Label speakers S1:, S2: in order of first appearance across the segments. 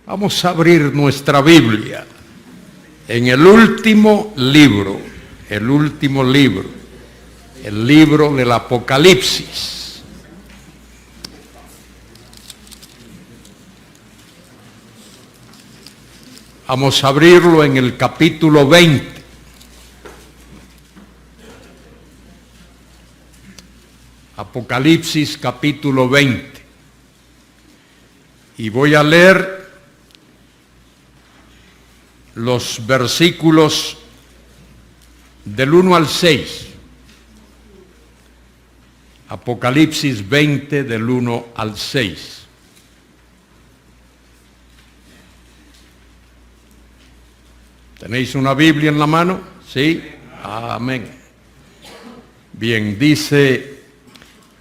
S1: Vamos a abrir nuestra Biblia en el último libro, el libro del Apocalipsis. Vamos a abrirlo en el capítulo 20. Apocalipsis capítulo 20. Y voy a leer los versículos del 1 al 6. Apocalipsis 20 del 1 al 6. ¿Tenéis una Biblia en la mano? ¿Sí? Amén. Bien, dice,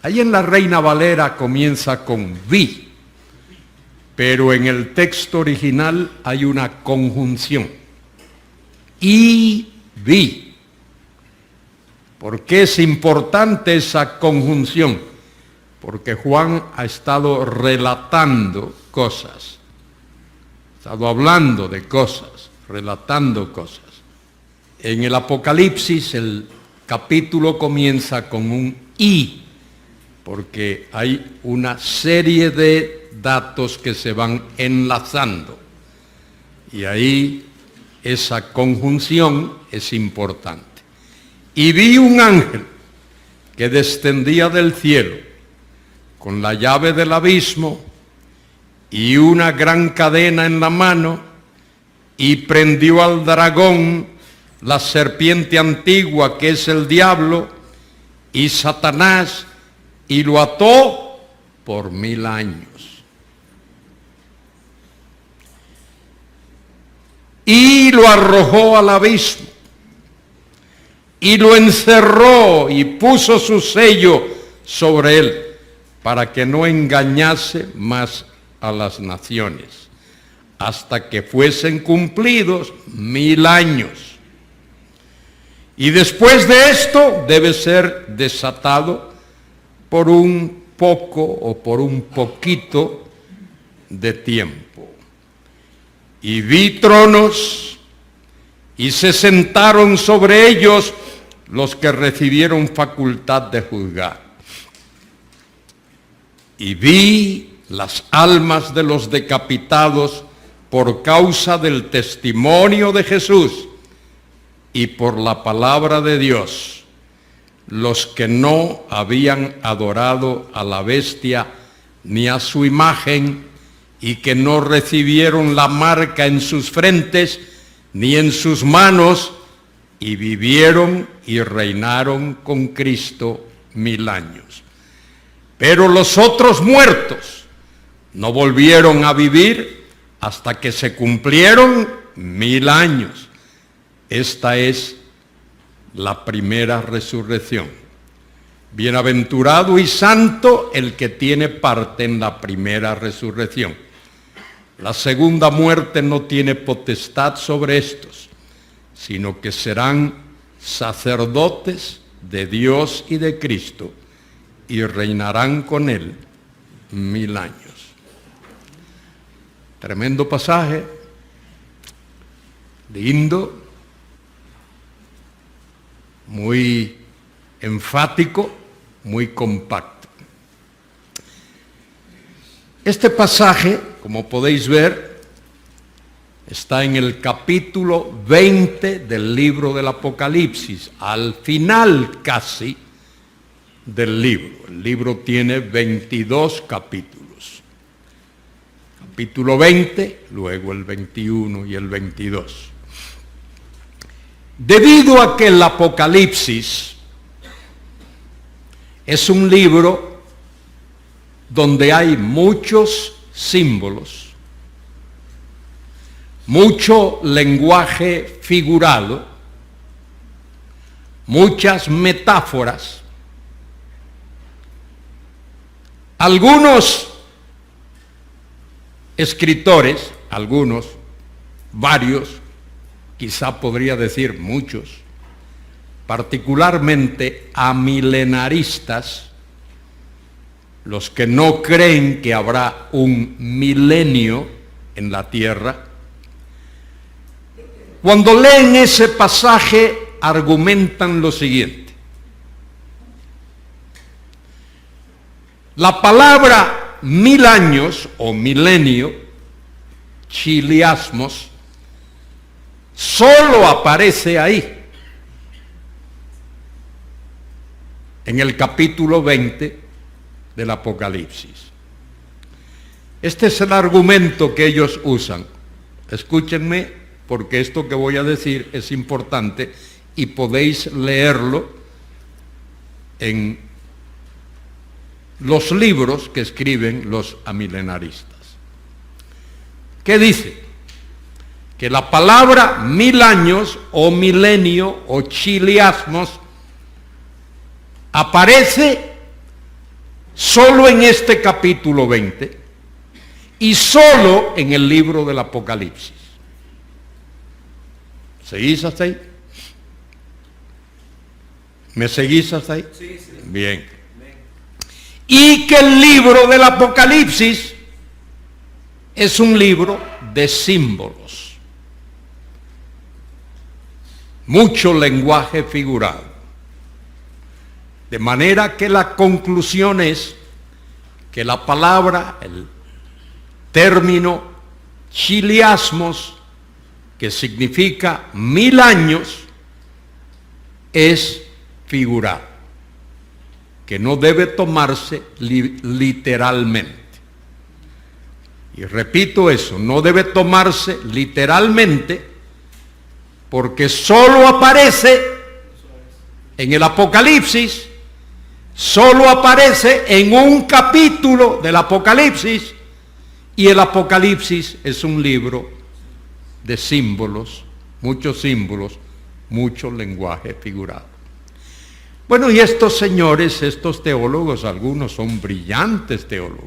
S1: ahí en la Reina Valera comienza con vi, pero en el texto original hay una conjunción. Y vi. ¿Por qué es importante esa conjunción? Porque Juan ha estado relatando cosas, ha estado hablando de cosas, relatando cosas. En el Apocalipsis el capítulo comienza con un y, porque hay una serie de datos que se van enlazando. Y ahí esa conjunción es importante. Y vi un ángel que descendía del cielo con la llave del abismo y una gran cadena en la mano, y prendió al dragón, la serpiente antigua que es el diablo y Satanás, y lo ató por 1000 años. Y lo arrojó al abismo, y lo encerró y puso su sello sobre él, para que no engañase más a las naciones, hasta que fuesen cumplidos 1000 años. Y después de esto debe ser desatado por un poco o por un poquito de tiempo. Y vi tronos, y se sentaron sobre ellos los que recibieron facultad de juzgar. Y vi las almas de los decapitados por causa del testimonio de Jesús y por la palabra de Dios, los que no habían adorado a la bestia ni a su imagen, y que no recibieron la marca en sus frentes ni en sus manos, y vivieron y reinaron con Cristo 1000 años. Pero los otros muertos no volvieron a vivir hasta que se cumplieron 1000 años. Esta es la primera resurrección. Bienaventurado y santo el que tiene parte en la primera resurrección. La segunda muerte no tiene potestad sobre estos, sino que serán sacerdotes de Dios y de Cristo, y reinarán con él 1000 años. Tremendo pasaje, lindo, muy enfático, muy compacto. Este pasaje, como podéis ver, está en el capítulo 20 del libro del Apocalipsis, al final casi del libro. El libro tiene 22 capítulos. Capítulo 20, luego el 21 y el 22. Debido a que el Apocalipsis es un libro donde hay muchos símbolos, mucho lenguaje figurado, muchas metáforas, algunos escritores, varios, quizá podría decir muchos, particularmente amilenaristas, los que no creen que habrá un milenio en la tierra. Cuando leen ese pasaje, argumentan lo siguiente. La palabra 1000 años o milenio, chiliasmos, solo aparece ahí, en el capítulo 20 del Apocalipsis. Este es el argumento que ellos usan. Escúchenme, porque esto que voy a decir es importante y podéis leerlo en los libros que escriben los amilenaristas. ¿Qué dice? Que la palabra 1000 años o milenio o chiliasmos aparece solo en este capítulo 20 y solo en el libro del Apocalipsis. ¿Seguís hasta ahí? ¿Me seguís hasta ahí?
S2: Sí, sí.
S1: Bien. Y que el libro del Apocalipsis es un libro de símbolos. Mucho lenguaje figurado. De manera que la conclusión es que la palabra, el término chiliasmos, que significa 1000 años, es figurado, que no debe tomarse literalmente. Y repito eso, no debe tomarse literalmente, porque solo aparece en el Apocalipsis, solo aparece en un capítulo del Apocalipsis, y el Apocalipsis es un libro de símbolos, mucho lenguaje figurado. Bueno, y estos señores, estos teólogos, algunos son brillantes teólogos.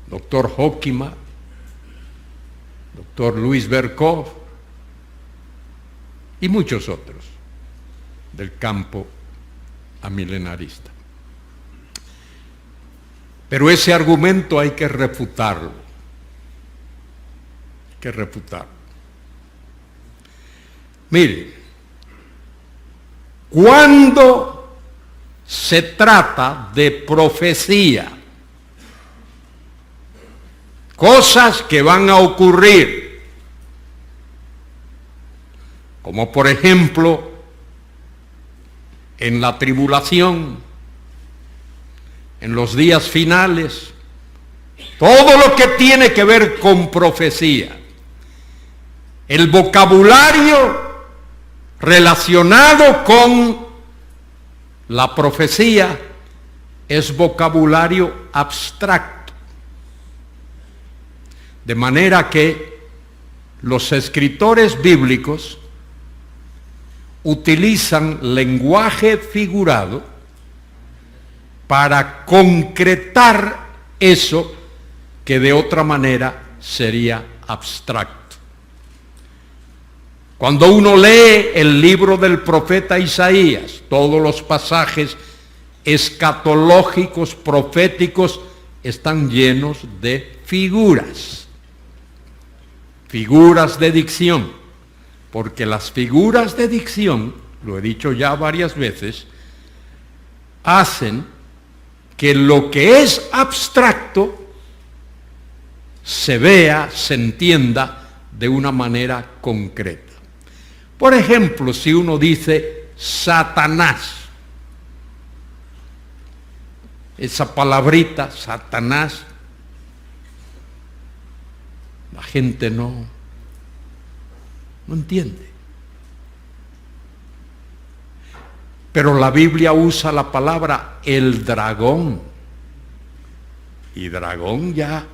S1: Doctor Hockima, doctor Luis Berkov y muchos otros del campo amilenarista. Pero ese argumento hay que refutarlo. Mire, cuando se trata de profecía, cosas que van a ocurrir, como por ejemplo en la tribulación, en los días finales, todo lo que tiene que ver con profecía, el vocabulario relacionado con la profecía es vocabulario abstracto, de manera que los escritores bíblicos utilizan lenguaje figurado para concretar eso que de otra manera sería abstracto. Cuando uno lee el libro del profeta Isaías, todos los pasajes escatológicos, proféticos, están llenos de figuras de dicción, porque las figuras de dicción, lo he dicho ya varias veces, hacen que lo que es abstracto se vea, se entienda de una manera concreta. Por ejemplo, si uno dice Satanás, esa palabrita, Satanás, la gente no entiende. Pero la Biblia usa la palabra el dragón. Y dragón ya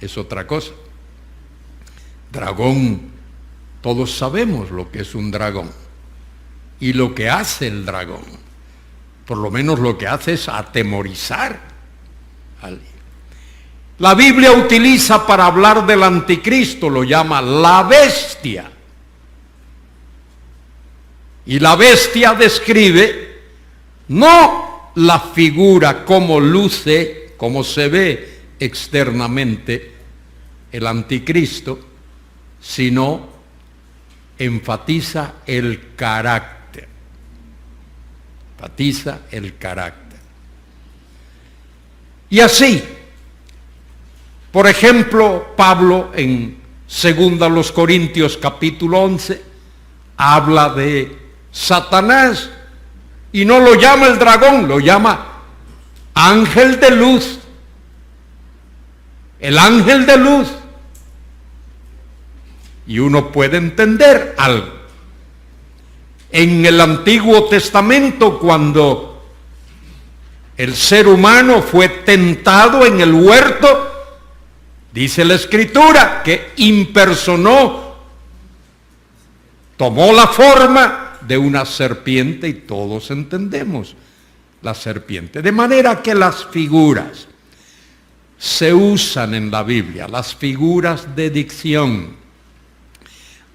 S1: es otra cosa. Dragón, todos sabemos lo que es un dragón y lo que hace el dragón. Por lo menos lo que hace es atemorizar a alguien. La Biblia utiliza para hablar del anticristo, lo llama la bestia. Y la bestia describe no la figura, cómo luce, cómo se ve externamente el anticristo, sino enfatiza el carácter. Enfatiza el carácter. Y así, por ejemplo, Pablo en 2 Corintios capítulo 11 habla de Satanás y no lo llama el dragón, lo llama ángel de luz. El ángel de luz. Y uno puede entender algo. En el Antiguo Testamento, cuando el ser humano fue tentado en el huerto, dice la Escritura que impersonó, tomó la forma de una serpiente y todos entendemos la serpiente. De manera que las figuras se usan en la Biblia, las figuras de dicción,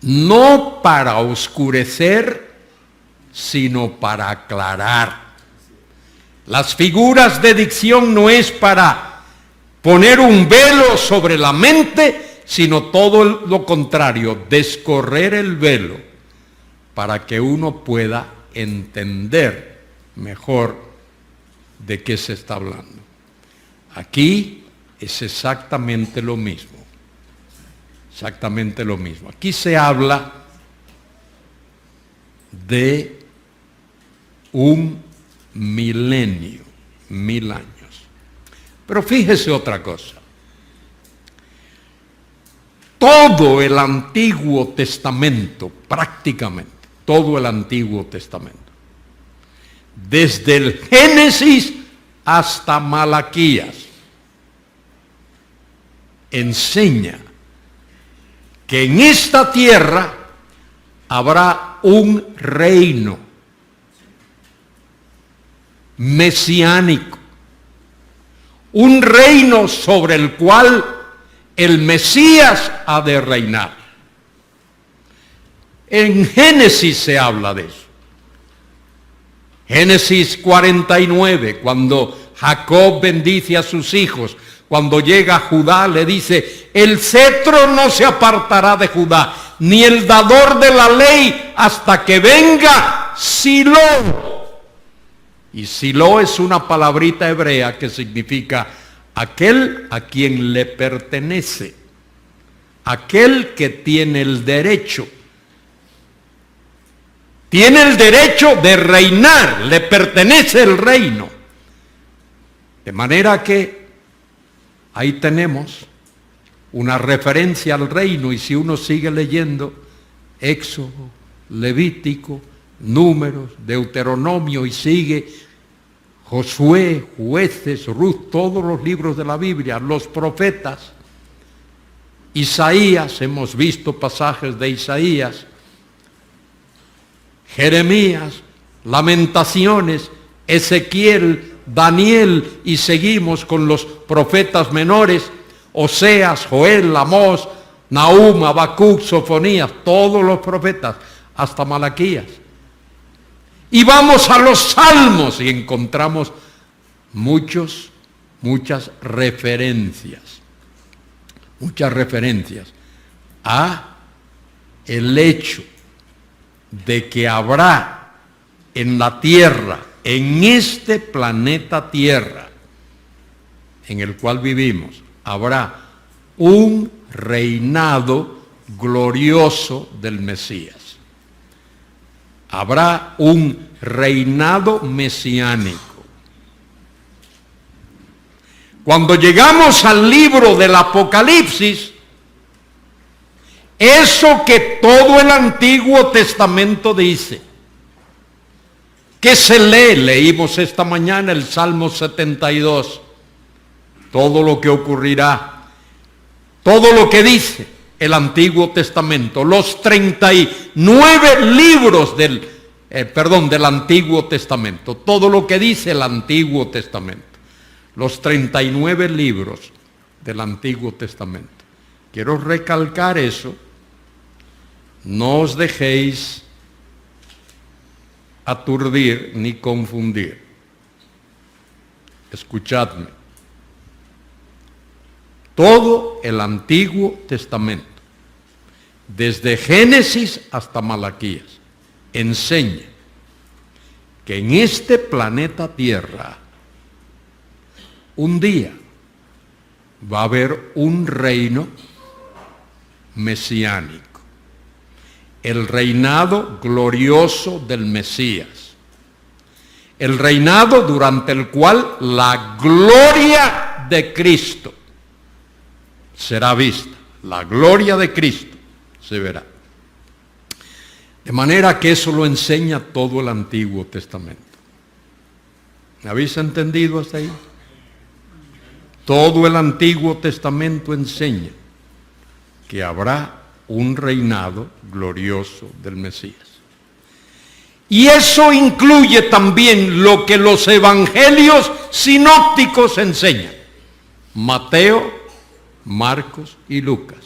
S1: no para oscurecer, sino para aclarar. Las figuras de dicción no es para poner un velo sobre la mente, sino todo lo contrario, descorrer el velo para que uno pueda entender mejor de qué se está hablando. Aquí es exactamente lo mismo. Exactamente lo mismo. Aquí se habla de un milenio, 1000 años. Pero fíjese otra cosa. Todo el Antiguo Testamento, prácticamente, todo el Antiguo Testamento, desde el Génesis hasta Malaquías, enseña que en esta tierra habrá un reino mesiánico, un reino sobre el cual el Mesías ha de reinar. En Génesis se habla de eso. Génesis 49, cuando Jacob bendice a sus hijos, cuando llega Judá le dice, el cetro no se apartará de Judá, ni el dador de la ley hasta que venga Silo. Y Silo es una palabrita hebrea que significa aquel a quien le pertenece, aquel que tiene el derecho. Tiene el derecho de reinar, le pertenece el reino. De manera que ahí tenemos una referencia al reino, y si uno sigue leyendo Éxodo, Levítico, Números, Deuteronomio y sigue Josué, Jueces, Ruth, todos los libros de la Biblia, los profetas, Isaías, hemos visto pasajes de Isaías, Jeremías, Lamentaciones, Ezequiel, Daniel, y seguimos con los profetas menores, Oseas, Joel, Amós, Nahum, Habacuc, Sofonías, todos los profetas, hasta Malaquías. Y vamos a los salmos y encontramos muchas referencias a el hecho de que habrá en la tierra, en este planeta Tierra, en el cual vivimos, habrá un reinado glorioso del Mesías. Habrá un reinado mesiánico. Cuando llegamos al libro del Apocalipsis, eso que todo el Antiguo Testamento dice, que se leímos esta mañana el Salmo 72, todo lo que ocurrirá, todo lo que dice el Antiguo Testamento, los 39 libros del Antiguo Testamento, todo lo que dice el Antiguo Testamento, los 39 libros del Antiguo Testamento. Quiero recalcar eso, no os dejéis aturdir ni confundir. escuchadme, todo el Antiguo Testamento, desde Génesis hasta Malaquías, enseña que en este planeta Tierra un día va a haber un reino mesiánico, el reinado glorioso del Mesías, el reinado durante el cual la gloria de Cristo será vista, la gloria de Cristo se verá. De manera que eso lo enseña todo el Antiguo Testamento. ¿Me habéis entendido hasta ahí? Todo el Antiguo Testamento enseña que habrá un reinado glorioso del Mesías. Y eso incluye también lo que los evangelios sinópticos enseñan. Mateo, Marcos y Lucas.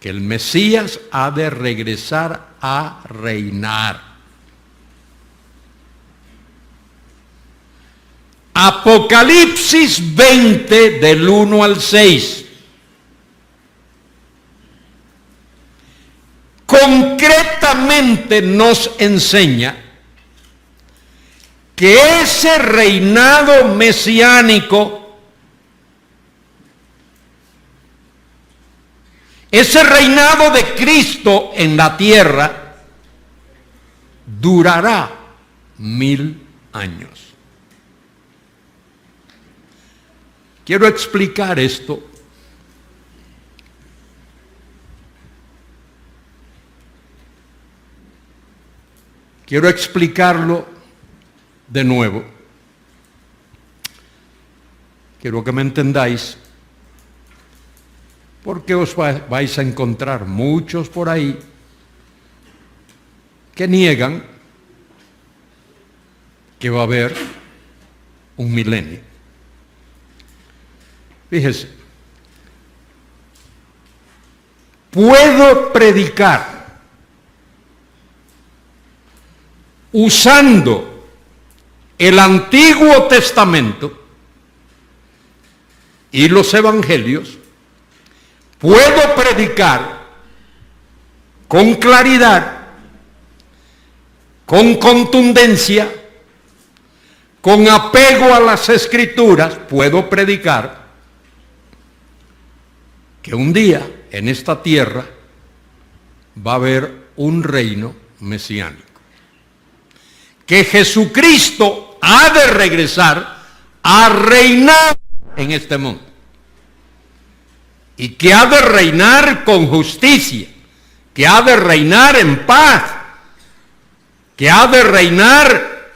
S1: Que el Mesías ha de regresar a reinar. Apocalipsis 20 del 1 al 6. Concretamente nos enseña que ese reinado mesiánico, ese reinado de Cristo en la tierra, durará 1000 años. Quiero explicar esto. Quiero explicarlo de nuevo. Quiero que me entendáis, porque os vais a encontrar muchos por ahí que niegan que va a haber un milenio. Fíjese, puedo predicar usando el Antiguo Testamento y los Evangelios. Puedo predicar con claridad, con contundencia, con apego a las Escrituras. Puedo predicar que un día en esta tierra va a haber un reino mesiánico. Que Jesucristo ha de regresar a reinar en este mundo. Y que ha de reinar con justicia, que ha de reinar en paz, que ha de reinar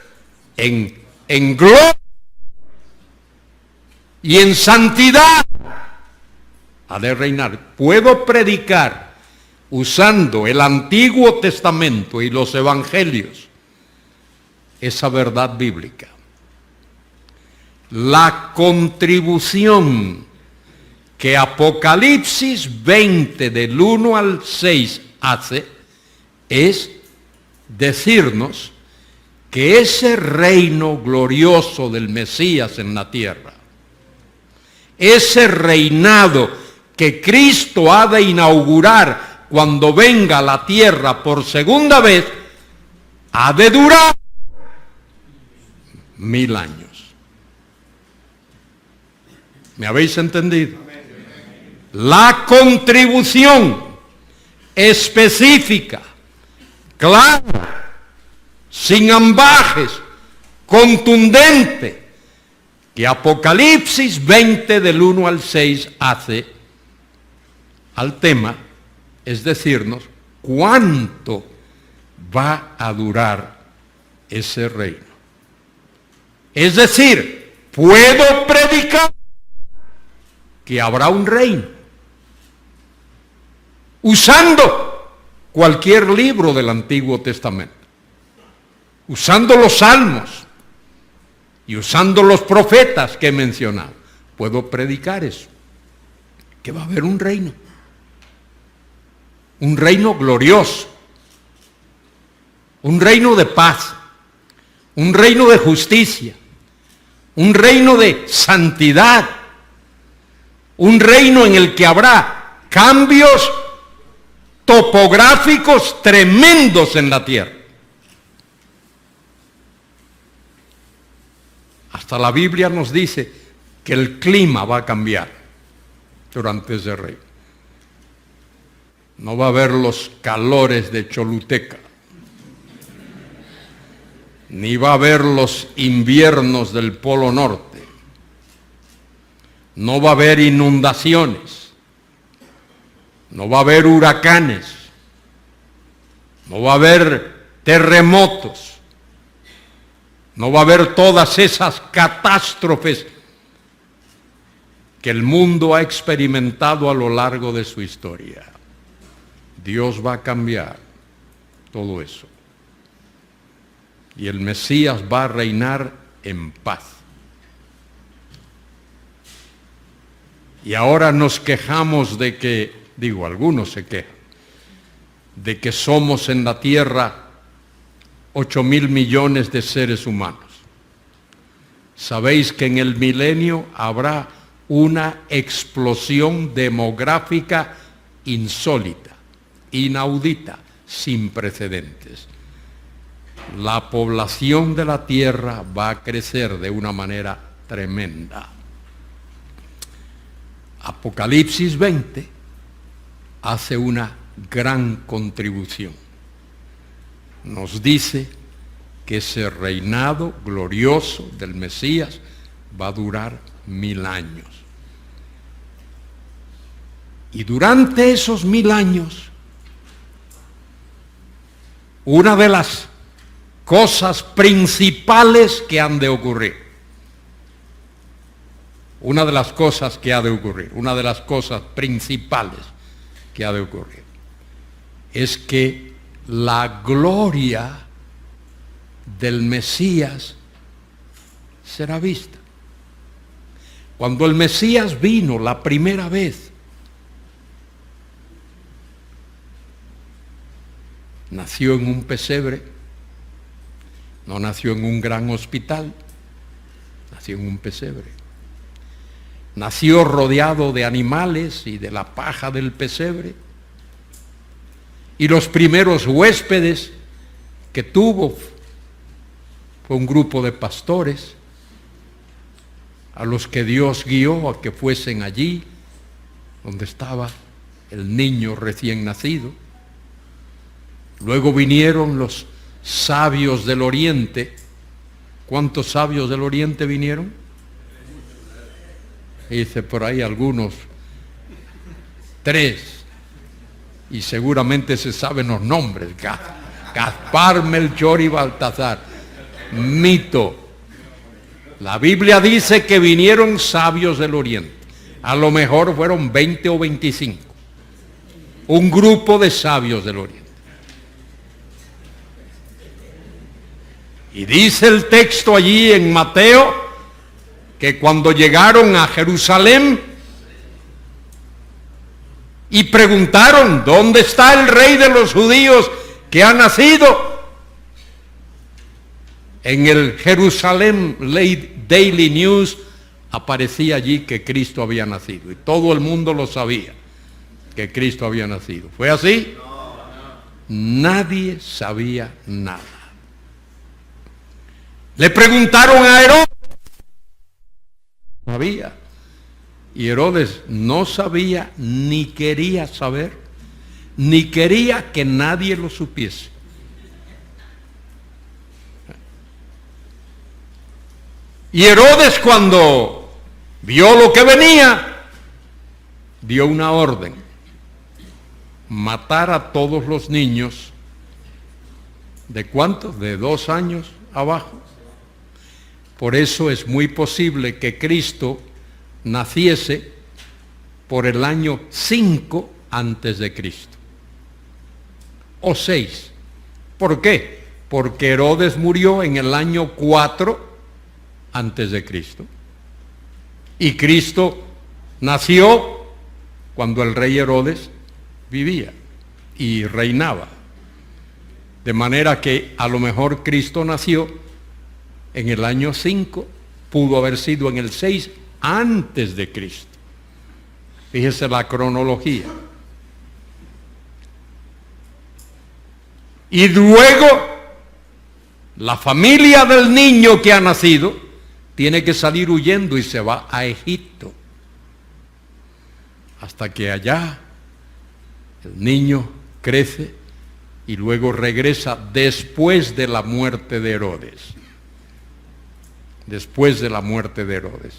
S1: en gloria y en santidad. Ha de reinar. Puedo predicar usando el Antiguo Testamento y los Evangelios esa verdad bíblica. La contribución que Apocalipsis 20 del 1 al 6 hace es decirnos que ese reino glorioso del Mesías en la tierra, ese reinado que Cristo ha de inaugurar cuando venga a la tierra por segunda vez, ha de durar 1000 años. ¿Me habéis entendido? La contribución específica, clara, sin ambajes, contundente, que Apocalipsis 20 del 1 al 6 hace al tema, es decirnos cuánto va a durar ese reino. Es decir, puedo predicar que habrá un reino usando cualquier libro del Antiguo Testamento, usando los salmos y usando los profetas que he mencionado. Puedo predicar eso, que va a haber un reino glorioso, un reino de paz, un reino de justicia, un reino de santidad, un reino en el que habrá cambios topográficos tremendos en la tierra. Hasta la Biblia nos dice que el clima va a cambiar durante ese reino. No va a haber los calores de Choluteca, ni va a haber los inviernos del Polo Norte, no va a haber inundaciones, no va a haber huracanes, no va a haber terremotos, no va a haber todas esas catástrofes que el mundo ha experimentado a lo largo de su historia. Dios va a cambiar todo eso. Y el Mesías va a reinar en paz. Y ahora nos quejamos de que, algunos se quejan, de que somos en la tierra 8.000 millones de seres humanos. Sabéis que en el milenio habrá una explosión demográfica insólita, inaudita, sin precedentes. La población de la tierra va a crecer de una manera tremenda. Apocalipsis 20 hace una gran contribución. Nos dice que ese reinado glorioso del Mesías va a durar 1000 años. Y durante esos 1000 años, una de las cosas principales que han de ocurrir, una de las cosas principales que ha de ocurrir, es que la gloria del Mesías será vista. Cuando el Mesías vino la primera vez, nació en un pesebre, no nació en un gran hospital, nació en un pesebre. Nació rodeado de animales y de la paja del pesebre. Y los primeros huéspedes que tuvo fue un grupo de pastores a los que Dios guió a que fuesen allí donde estaba el niño recién nacido. Luego vinieron los sabios del Oriente. ¿Cuántos sabios del Oriente vinieron? Dice por ahí algunos, 3. Y seguramente se saben los nombres. Gaspar, Melchor y Baltasar. Mito. La Biblia dice que vinieron sabios del Oriente. A lo mejor fueron 20 o 25. Un grupo de sabios del Oriente. Y dice el texto allí en Mateo que cuando llegaron a Jerusalén y preguntaron, ¿dónde está el rey de los judíos que ha nacido? En el Jerusalem Daily News aparecía allí que Cristo había nacido. Y todo el mundo lo sabía, que Cristo había nacido. ¿Fue así? Nadie sabía nada. Le preguntaron a Herodes. Sabía. Y Herodes no sabía, ni quería saber, ni quería que nadie lo supiese. Y Herodes, cuando vio lo que venía, dio una orden: matar a todos los niños. ¿De cuántos? De 2 años abajo. Por eso es muy posible que Cristo naciese por el año 5 antes de Cristo. O 6. ¿Por qué? Porque Herodes murió en el año 4 antes de Cristo. Y Cristo nació cuando el rey Herodes vivía y reinaba. De manera que a lo mejor Cristo nació en el año 5 pudo haber sido en el 6 antes de Cristo. Fíjese la cronología. Y luego, la familia del niño que ha nacido tiene que salir huyendo y se va a Egipto. Hasta que allá el niño crece y luego regresa después de la muerte de Herodes. Después de la muerte de Herodes,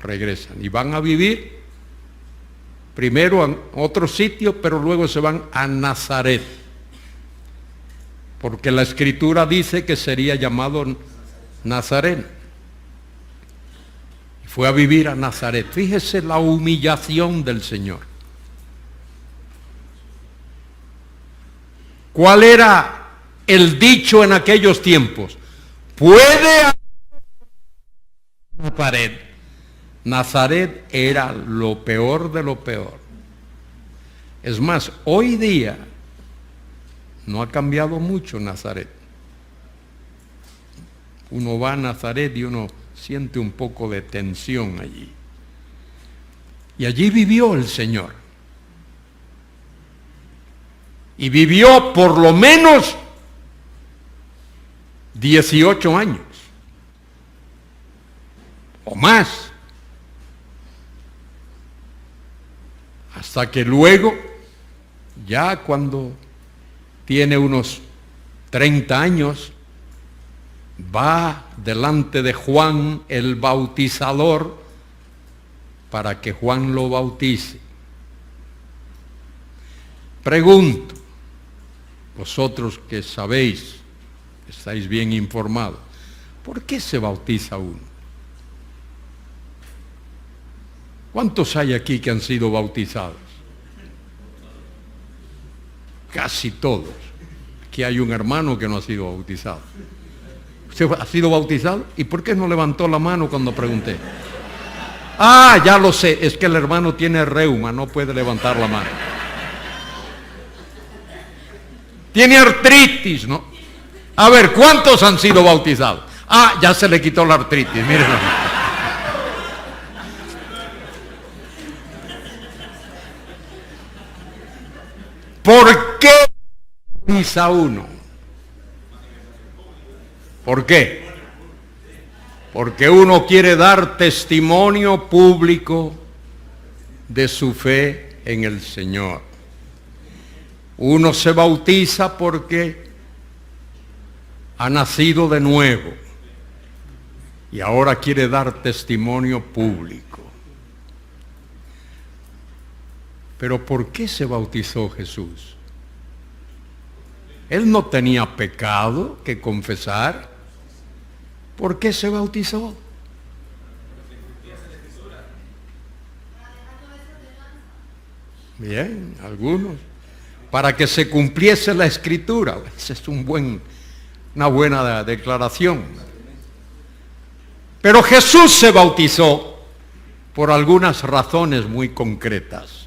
S1: regresan y van a vivir primero en otro sitio, pero luego se van a Nazaret, porque la Escritura dice que sería llamado Nazareno. Fue a vivir a Nazaret. Fíjese la humillación del Señor. ¿Cuál era el dicho en aquellos tiempos? Puede Nazaret. Nazaret era lo peor de lo peor. Es más, hoy día no ha cambiado mucho Nazaret. Uno va a Nazaret y uno siente un poco de tensión allí. Y allí vivió el Señor. Y vivió por lo menos 18 años. O más. Hasta que luego, ya cuando tiene unos 30 años, va delante de Juan el Bautizador para que Juan lo bautice. Pregunto, vosotros que sabéis, estáis bien informados, ¿por qué se bautiza uno? ¿Cuántos hay aquí que han sido bautizados? Casi todos. Aquí hay un hermano que no ha sido bautizado. ¿Usted ha sido bautizado? ¿Y por qué no levantó la mano cuando pregunté? Ah, ya lo sé, es que el hermano tiene reuma, no puede levantar la mano. Tiene artritis, ¿no? A ver, ¿cuántos han sido bautizados? Ah, ya se le quitó la artritis, mírenlo. ¿Por qué bautiza uno? ¿Por qué? Porque uno quiere dar testimonio público de su fe en el Señor. Uno se bautiza porque ha nacido de nuevo y ahora quiere dar testimonio público. Pero ¿por qué se bautizó Jesús? Él no tenía pecado que confesar. ¿Por qué se bautizó? Bien, algunos. Para que se cumpliese la Escritura. Esa es una buena declaración. Pero Jesús se bautizó por algunas razones muy concretas.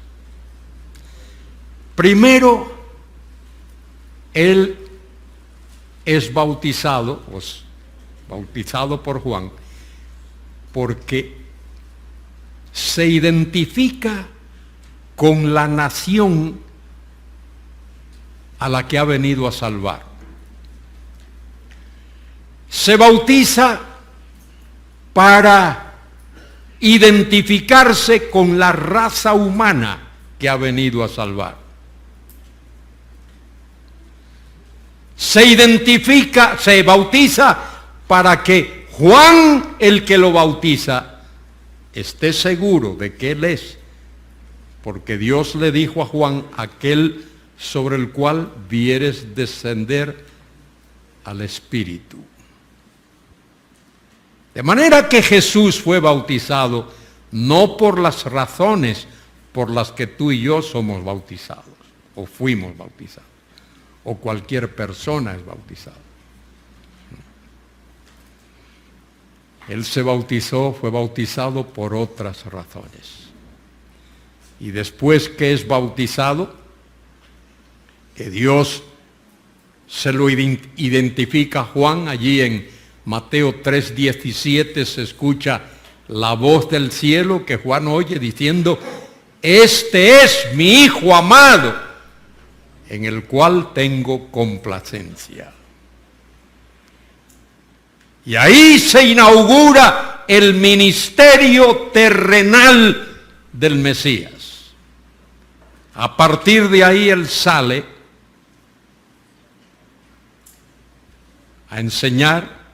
S1: Primero, Él es bautizado por Juan, porque se identifica con la nación a la que ha venido a salvar. Se bautiza para identificarse con la raza humana que ha venido a salvar. Se bautiza para que Juan, el que lo bautiza, esté seguro de que Él es, porque Dios le dijo a Juan, aquel sobre el cual vieres descender al Espíritu. De manera que Jesús fue bautizado no por las razones por las que tú y yo somos bautizados, o fuimos bautizados, o cualquier persona es bautizada. Él fue bautizado por otras razones. Y después que es bautizado, que Dios se lo identifica a Juan allí en Mateo 3:17 se escucha la voz del cielo que Juan oye diciendo: este es mi Hijo amado, en el cual tengo complacencia. Y ahí se inaugura el ministerio terrenal del Mesías. A partir de ahí él sale a enseñar,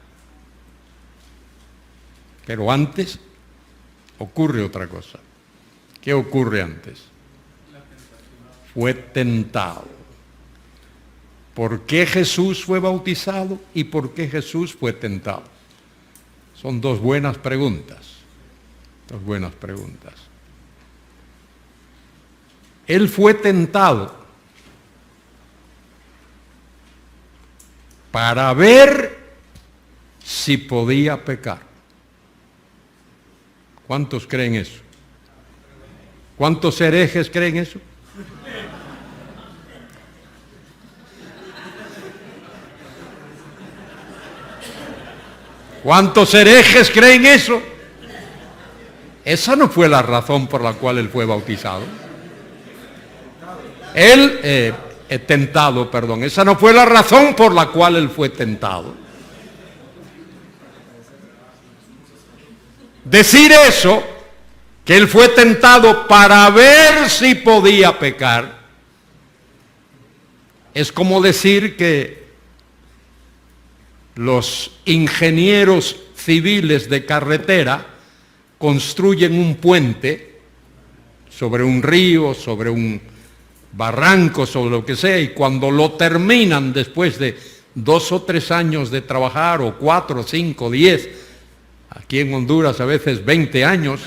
S1: pero antes ocurre otra cosa. ¿Qué ocurre antes? Fue tentado. ¿Por qué Jesús fue bautizado y por qué Jesús fue tentado? Son dos buenas preguntas. Dos buenas preguntas. Él fue tentado para ver si podía pecar. ¿Cuántos creen eso? ¿Cuántos herejes creen eso? ¿Cuántos herejes creen eso? Esa no fue la razón por la cual él fue bautizado. Esa no fue la razón por la cual él fue tentado. Decir eso, que él fue tentado para ver si podía pecar, es como decir que los ingenieros civiles de carretera construyen un puente sobre un río, sobre un barranco, sobre lo que sea, y cuando lo terminan después de 2 o 3 años de trabajar, o 4, 5, 10, aquí en Honduras a veces 20 años,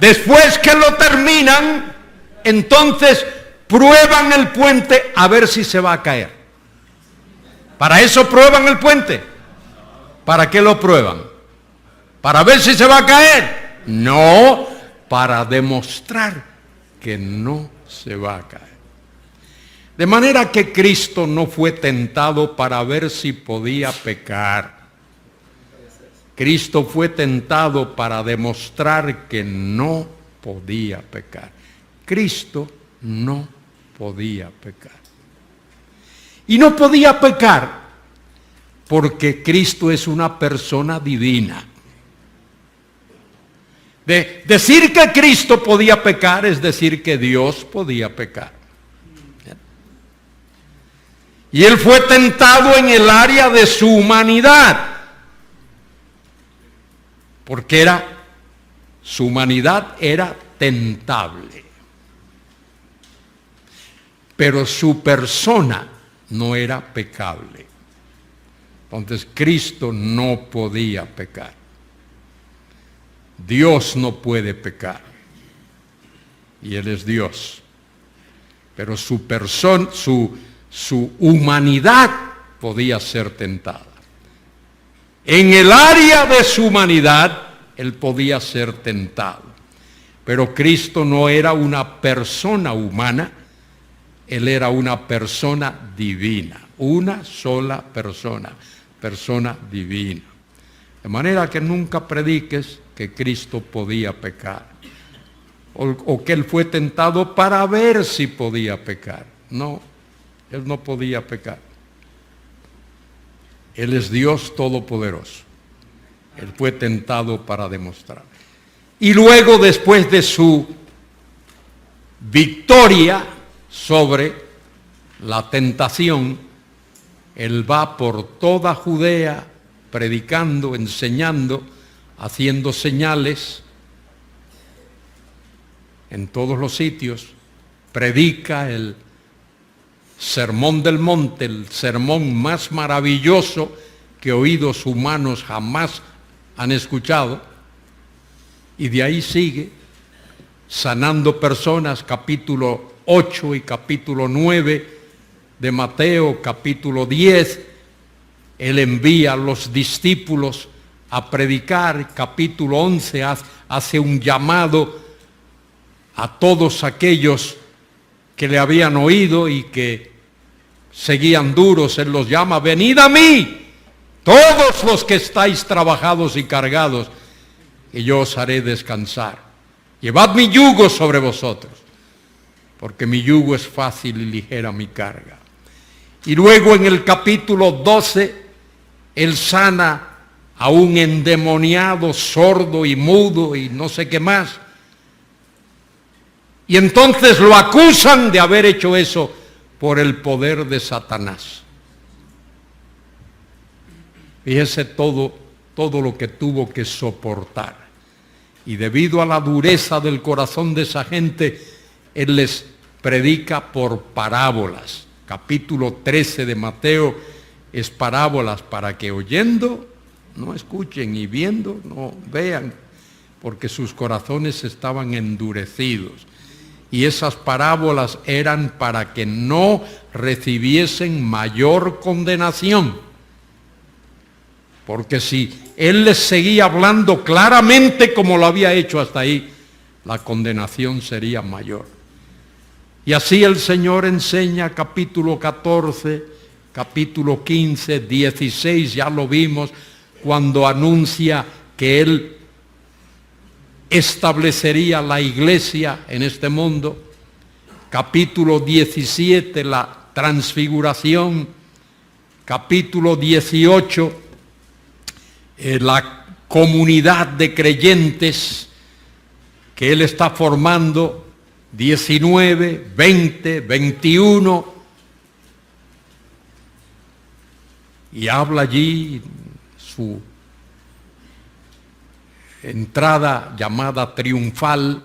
S1: después que lo terminan, entonces prueban el puente a ver si se va a caer. ¿Para eso prueban el puente? ¿Para qué lo prueban? ¿Para ver si se va a caer? No, para demostrar que no se va a caer. De manera que Cristo no fue tentado para ver si podía pecar. Cristo fue tentado para demostrar que no podía pecar. Cristo no podía pecar. Y no podía pecar porque Cristo es una persona divina. Decir que Cristo podía pecar es decir que Dios podía pecar. Y él fue tentado en el área de su humanidad, porque su humanidad era tentable. Pero su persona no era pecable. Entonces Cristo no podía pecar. Dios no puede pecar. Y Él es Dios. Pero su persona, su humanidad podía ser tentada. En el área de su humanidad, Él podía ser tentado. Pero Cristo no era una persona humana, Él era una persona divina. Una sola persona, persona divina. De manera que nunca prediques que Cristo podía pecar. O que Él fue tentado para ver si podía pecar. No, Él no podía pecar. Él es Dios todopoderoso. Él fue tentado para demostrar. Y luego, después de su victoria sobre la tentación, Él va por toda Judea predicando, enseñando, haciendo señales en todos los sitios. Predica el Sermón del Monte, el sermón más maravilloso que oídos humanos jamás han escuchado, y de ahí sigue sanando personas, capítulo 8 y capítulo 9 de Mateo, capítulo 10, Él envía a los discípulos a predicar, capítulo 11 hace un llamado a todos aquellos que le habían oído y que seguían duros, Él los llama, venid a mí, todos los que estáis trabajados y cargados, y yo os haré descansar. Llevad mi yugo sobre vosotros, porque mi yugo es fácil y ligera mi carga. Y luego en el capítulo 12, Él sana a un endemoniado, sordo y mudo y no sé qué más. Y entonces lo acusan de haber hecho eso por el poder de Satanás. Fíjese todo lo que tuvo que soportar. Y debido a la dureza del corazón de esa gente, Él les predica por parábolas. Capítulo 13 de Mateo es parábolas para que oyendo no escuchen y viendo no vean, porque sus corazones estaban endurecidos. Y esas parábolas eran para que no recibiesen mayor condenación. Porque si Él les seguía hablando claramente como lo había hecho hasta ahí, la condenación sería mayor. Y así el Señor enseña capítulo 14, capítulo 15, 16, ya lo vimos, cuando anuncia que Él establecería la iglesia en este mundo. Capítulo 17, la transfiguración. Capítulo 18, la comunidad de creyentes que Él está formando. 19, 20, 21. Y habla allí su entrada llamada triunfal.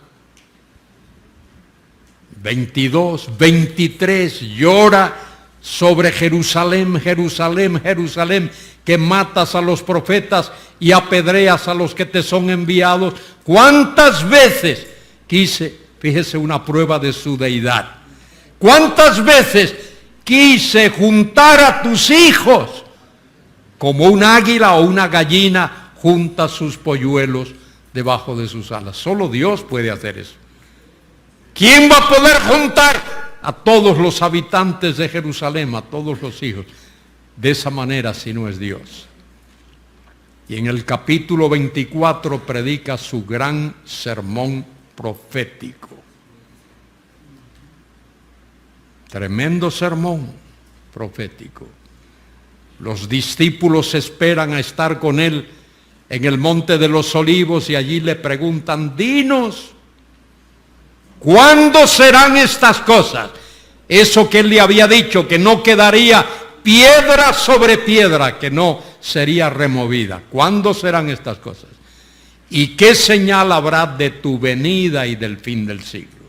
S1: 22, 23, llora sobre Jerusalén, Jerusalén, Jerusalén, que matas a los profetas y apedreas a los que te son enviados. ¿Cuántas veces quise, fíjese una prueba de su deidad, cuántas veces quise juntar a tus hijos como un águila o una gallina junta sus polluelos debajo de sus alas? Solo Dios puede hacer eso. ¿Quién va a poder juntar a todos los habitantes de Jerusalén, a todos los hijos, de esa manera si no es Dios? Y en el capítulo 24 predica su gran sermón profético. Tremendo sermón profético. Los discípulos esperan a estar con Él en el Monte de los Olivos y allí le preguntan, dinos, ¿cuándo serán estas cosas? Eso que Él le había dicho, que no quedaría piedra sobre piedra, que no sería removida. ¿Cuándo serán estas cosas? ¿Y qué señal habrá de tu venida y del fin del siglo?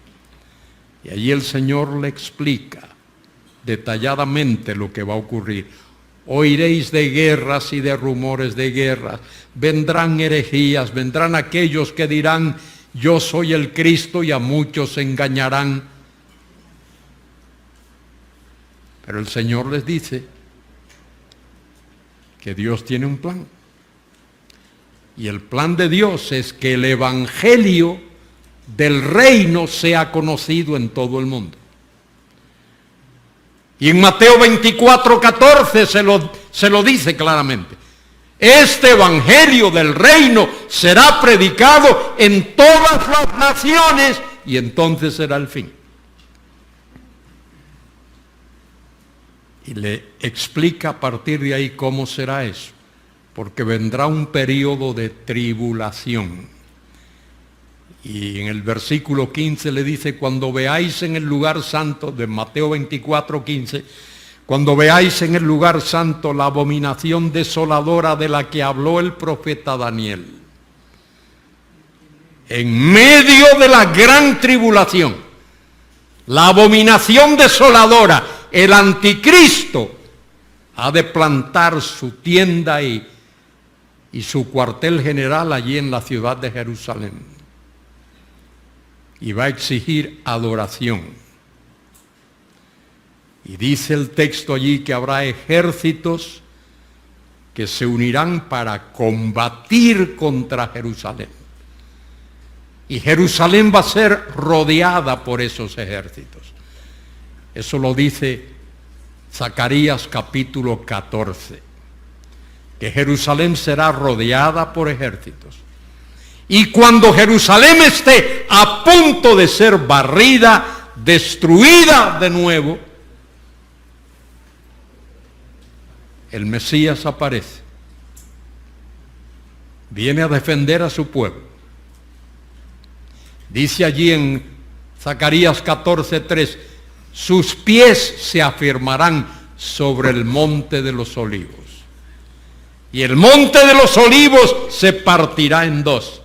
S1: Y allí el Señor le explica detalladamente lo que va a ocurrir. Oiréis de guerras y de rumores de guerras. Vendrán herejías, vendrán aquellos que dirán, yo soy el Cristo, y a muchos engañarán. Pero el Señor les dice que Dios tiene un plan. Y el plan de Dios es que el evangelio del reino sea conocido en todo el mundo. Y en Mateo 24, 14 se lo dice claramente. Este evangelio del reino será predicado en todas las naciones y entonces será el fin. Y le explica a partir de ahí cómo será eso. Porque vendrá un periodo de tribulación. Y en el versículo 15 le dice, cuando veáis en el lugar santo, de Mateo 24, 15, cuando veáis en el lugar santo la abominación desoladora de la que habló el profeta Daniel, en medio de la gran tribulación, la abominación desoladora, el anticristo ha de plantar su tienda y su cuartel general allí en la ciudad de Jerusalén. Y va a exigir adoración. Y dice el texto allí que habrá ejércitos que se unirán para combatir contra Jerusalén. Y Jerusalén va a ser rodeada por esos ejércitos. Eso lo dice Zacarías capítulo 14, que Jerusalén será rodeada por ejércitos. Y cuando Jerusalén esté a punto de ser barrida, destruida de nuevo, el Mesías aparece. Viene a defender a su pueblo. Dice allí en Zacarías 14:3, sus pies se afirmarán sobre el monte de los olivos. Y el monte de los olivos se partirá en dos.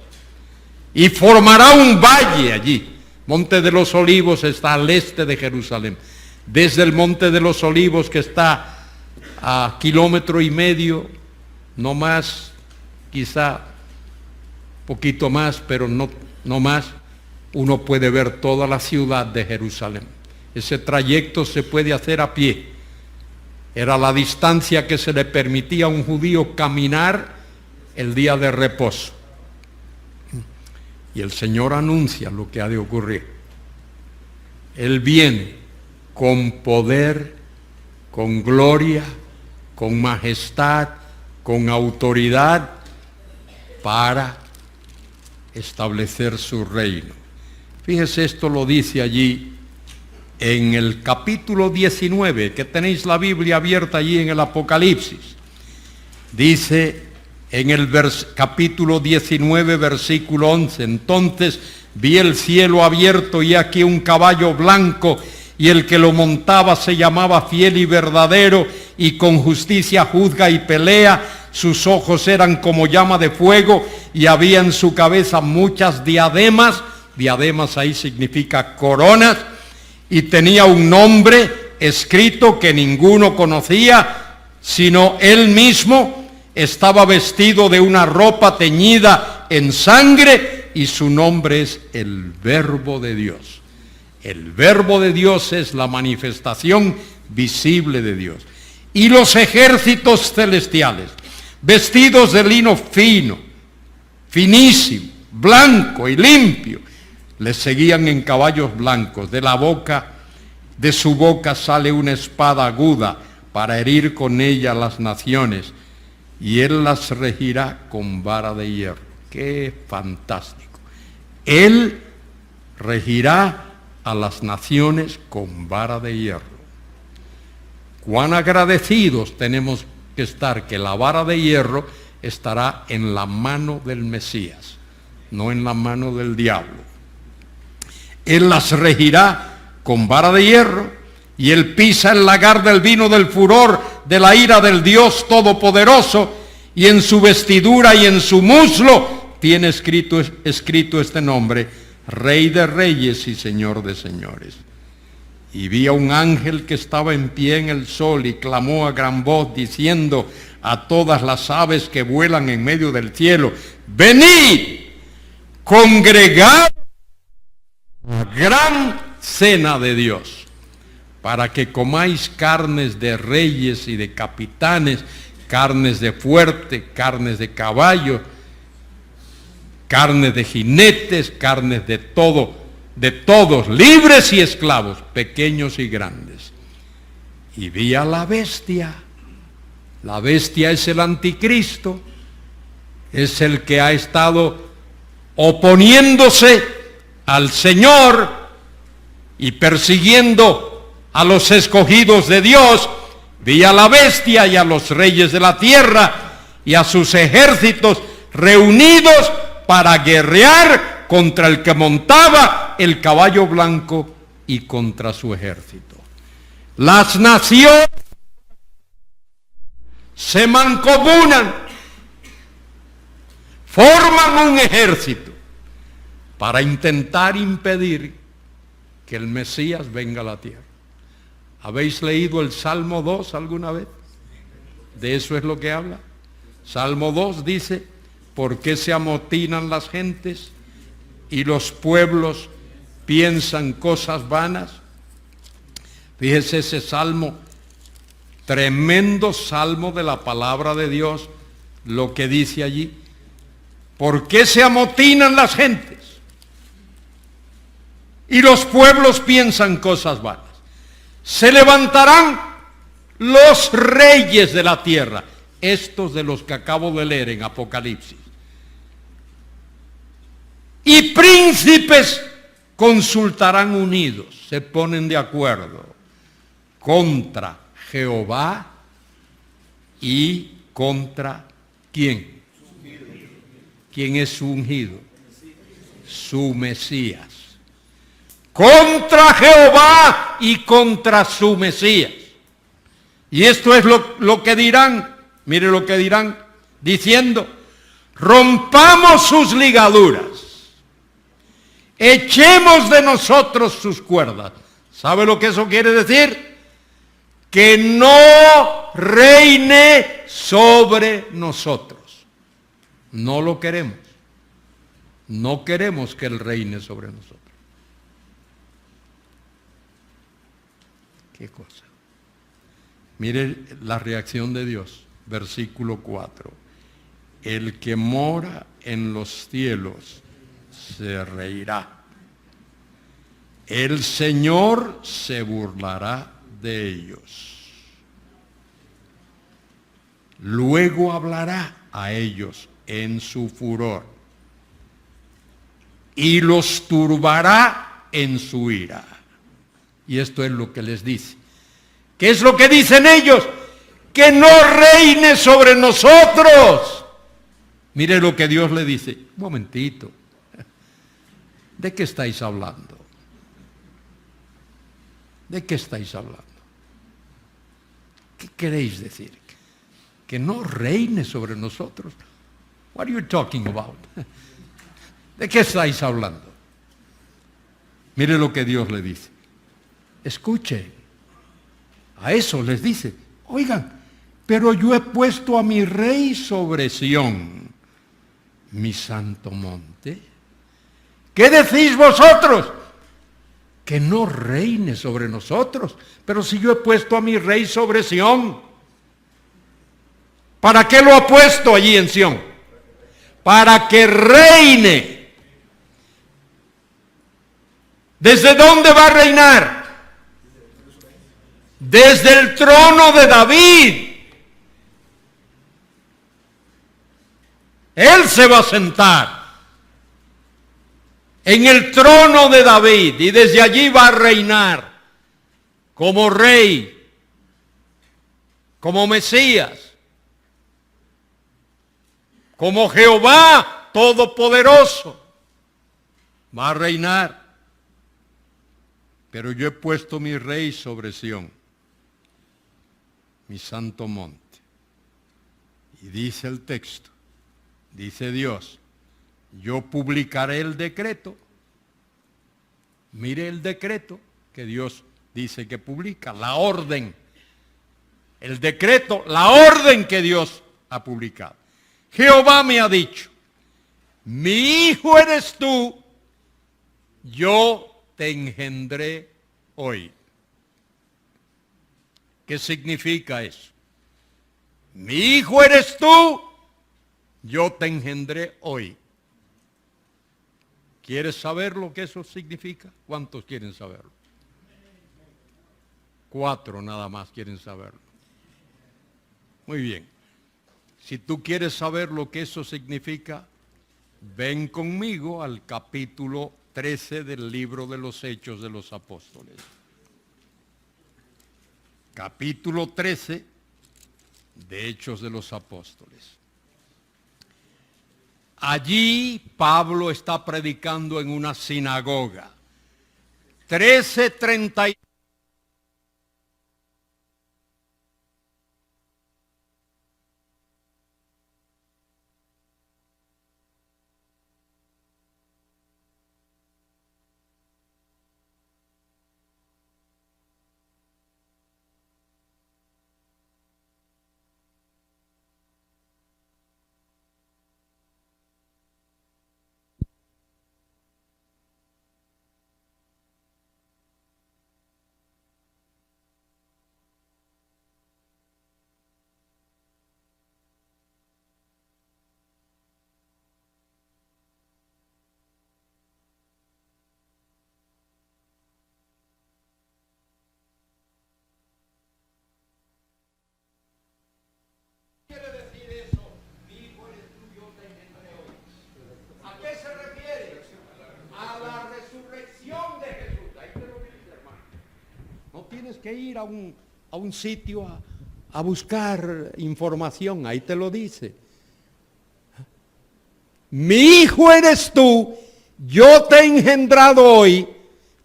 S1: Y formará un valle allí. Monte de los olivos está al este de Jerusalén. Desde el monte de los olivos, que está a 1,5 kilómetros, no más, quizá poquito más, pero no más, uno puede ver toda la ciudad de Jerusalén. Ese trayecto se puede hacer a pie. Era la distancia que se le permitía a un judío caminar el día de reposo. Y el Señor anuncia lo que ha de ocurrir. Él viene con poder, con gloria, con majestad, con autoridad, para establecer su reino. Fíjese, esto lo dice allí en el capítulo 19, que tenéis la Biblia abierta allí en el Apocalipsis. Dice en el capítulo 19, versículo 11, entonces vi el cielo abierto y aquí un caballo blanco, y el que lo montaba se llamaba Fiel y Verdadero, y con justicia juzga y pelea. Sus ojos eran como llama de fuego, y había en su cabeza muchas diademas. Diademas ahí significa coronas, y tenía un nombre escrito que ninguno conocía, sino él mismo. Estaba vestido de una ropa teñida en sangre, y su nombre es el Verbo de Dios. El Verbo de Dios es la manifestación visible de Dios. Y los ejércitos celestiales, vestidos de lino fino, finísimo, blanco y limpio, les seguían en caballos blancos. De su boca sale una espada aguda para herir con ella las naciones, y él las regirá con vara de hierro. ¡Qué fantástico! Él regirá a las naciones con vara de hierro. Cuán agradecidos tenemos que estar que la vara de hierro estará en la mano del Mesías, no en la mano del diablo. Él las regirá con vara de hierro, y él pisa el lagar del vino del furor de la ira del Dios Todopoderoso, y en su vestidura y en su muslo tiene escrito este nombre: Rey de Reyes y Señor de Señores. Y vi a un ángel que estaba en pie en el sol, y clamó a gran voz diciendo a todas las aves que vuelan en medio del cielo: venid, congregad la gran cena de Dios, para que comáis carnes de reyes y de capitanes, carnes de fuerte, carnes de caballo, carnes de jinetes, carnes de todos, libres y esclavos, pequeños y grandes. Y vi a la bestia. La bestia es el anticristo, es el que ha estado oponiéndose al Señor y persiguiendo a los escogidos de Dios. Vi a la bestia y a los reyes de la tierra y a sus ejércitos reunidos para guerrear contra el que montaba el caballo blanco y contra su ejército. Las naciones se mancomunan, forman un ejército para intentar impedir que el Mesías venga a la tierra. ¿Habéis leído el Salmo 2 alguna vez? De eso es lo que habla. Salmo 2 dice: ¿por qué se amotinan las gentes y los pueblos piensan cosas vanas? Fíjese ese salmo, tremendo salmo de la palabra de Dios, lo que dice allí. ¿Por qué se amotinan las gentes y los pueblos piensan cosas vanas? Se levantarán los reyes de la tierra, estos de los que acabo de leer en Apocalipsis, y príncipes consultarán unidos, se ponen de acuerdo contra Jehová y contra ¿quién? ¿Quién es su ungido? Su Mesías. Contra Jehová y contra su Mesías. Y esto es lo que dirán, mire lo que dirán, diciendo, rompamos sus ligaduras, echemos de nosotros sus cuerdas. ¿Sabe lo que eso quiere decir? Que no reine sobre nosotros. No lo queremos. No queremos que Él reine sobre nosotros. ¿Qué cosa? Mire la reacción de Dios, versículo 4. El que mora en los cielos se reirá. El Señor se burlará de ellos. Luego hablará a ellos en su furor y los turbará en su ira. Y esto es lo que les dice. ¿Qué es lo que dicen ellos? Que no reine sobre nosotros. Mire lo que Dios le dice. Un momentito. ¿De qué estáis hablando? ¿De qué estáis hablando? ¿Qué queréis decir? Que no reine sobre nosotros. What are you talking about? ¿De qué estáis hablando? Mire lo que Dios le dice. Escuchen. A eso les dice, oigan, pero yo he puesto a mi rey sobre Sión, mi santo monte. ¿Qué decís vosotros? Que no reine sobre nosotros. Pero si yo he puesto a mi rey sobre Sión, ¿para qué lo ha puesto allí en Sión? Para que reine. ¿Desde dónde va a reinar? Desde el trono de David. Él se va a sentar en el trono de David y desde allí va a reinar como rey, como Mesías, como Jehová Todopoderoso. Va a reinar. Pero yo he puesto mi rey sobre Sión, mi santo monte. Y dice el texto, dice Dios, yo publicaré el decreto. Mire el decreto que Dios dice que publica, la orden. El decreto, la orden que Dios ha publicado. Jehová me ha dicho, mi hijo eres tú, yo te engendré hoy. ¿Qué significa eso? Mi hijo eres tú, yo te engendré hoy. ¿Quieres saber lo que eso significa? ¿Cuántos quieren saberlo? 4 nada más quieren saberlo. Muy bien. Si tú quieres saber lo que eso significa, ven conmigo al capítulo 13 del libro de los Hechos de los Apóstoles. Capítulo 13 de Hechos de los Apóstoles. Allí Pablo está predicando en una sinagoga. 13:30. que ir a un sitio a buscar información, ahí te lo dice. Mi hijo eres tú, yo te he engendrado hoy,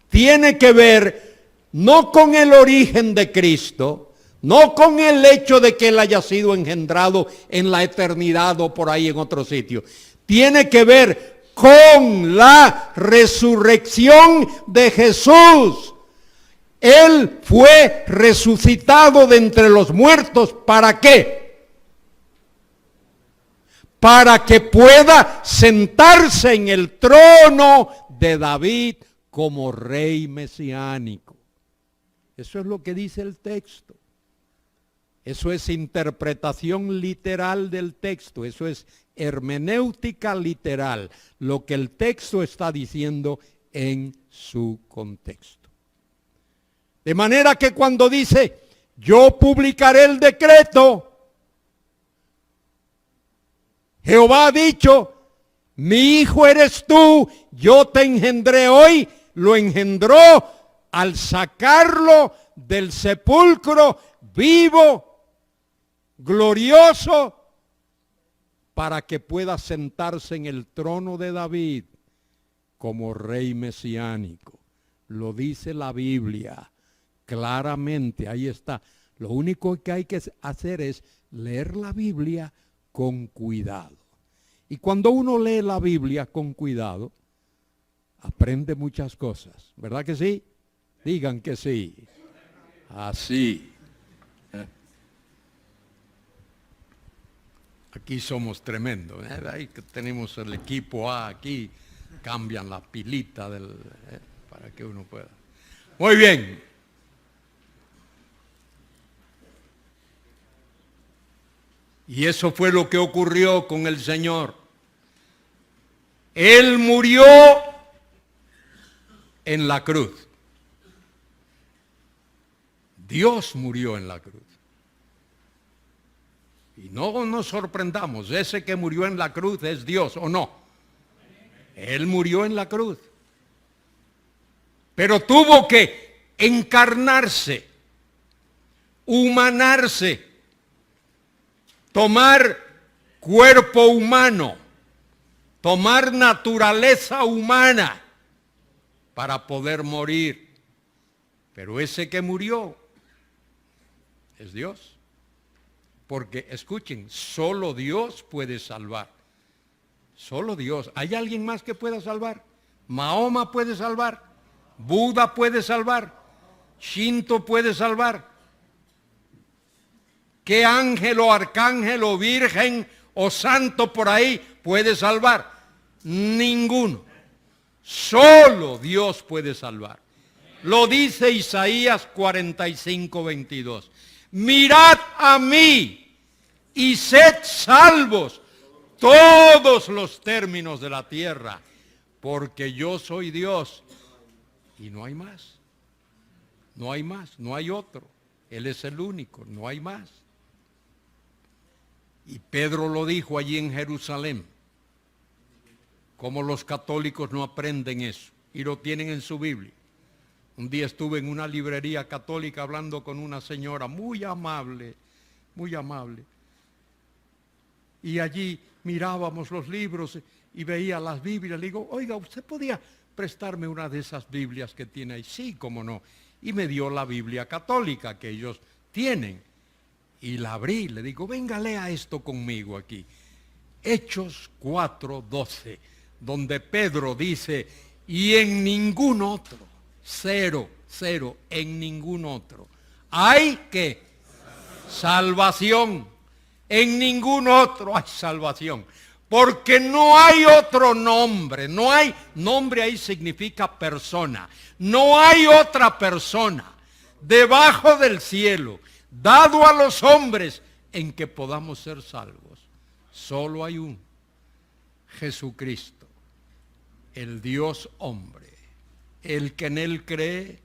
S1: tiene que ver no con el origen de Cristo, no con el hecho de que Él haya sido engendrado en la eternidad o por ahí en otro sitio. Tiene que ver con la resurrección de Jesús. Él fue resucitado de entre los muertos. ¿Para qué? Para que pueda sentarse en el trono de David como rey mesiánico. Eso es lo que dice el texto. Eso es interpretación literal del texto. Eso es hermenéutica literal. Lo que el texto está diciendo en su contexto. De manera que cuando dice, yo publicaré el decreto, Jehová ha dicho, mi hijo eres tú, yo te engendré hoy, lo engendró al sacarlo del sepulcro vivo, glorioso, para que pueda sentarse en el trono de David como rey mesiánico. Lo dice la Biblia claramente, ahí está. Lo único que hay que hacer es leer la Biblia con cuidado. Y cuando uno lee la Biblia con cuidado, aprende muchas cosas. ¿Verdad que sí? Digan que sí. Así. Aquí somos tremendos. Ahí tenemos el equipo A aquí. Cambian la pilita para que uno pueda. Muy bien. Y eso fue lo que ocurrió con el Señor. Él murió en la cruz. Dios murió en la cruz. Y no nos sorprendamos, ese que murió en la cruz es Dios, ¿o no? Él murió en la cruz. Pero tuvo que encarnarse, humanarse, tomar cuerpo humano, tomar naturaleza humana para poder morir. Pero ese que murió es Dios. Porque, escuchen, solo Dios puede salvar. Solo Dios. ¿Hay alguien más que pueda salvar? Mahoma puede salvar. Buda puede salvar. Shinto puede salvar. ¿Qué ángel o arcángel o virgen o santo por ahí puede salvar? Ninguno. Solo Dios puede salvar. Lo dice Isaías 45:22. Mirad a mí y sed salvos todos los términos de la tierra, porque yo soy Dios y no hay más. No hay más, no hay otro. Él es el único, no hay más. Y Pedro lo dijo allí en Jerusalén. Como los católicos no aprenden eso y lo tienen en su Biblia. Un día estuve en una librería católica hablando con una señora muy amable, muy amable. Y allí mirábamos los libros y veía las Biblias. Le digo, oiga, ¿usted podía prestarme una de esas Biblias que tiene ahí? Sí, cómo no. Y me dio la Biblia católica que ellos tienen. Y la abrí, le digo, venga, lea esto conmigo aquí. Hechos 4:12, donde Pedro dice, y en ningún otro, cero, en ningún otro, hay que salvación. En ningún otro hay salvación. Porque no hay otro nombre. No hay nombre, ahí significa persona. No hay otra persona debajo del cielo dado a los hombres en que podamos ser salvos. Solo hay un Jesucristo, el Dios hombre. El que en él cree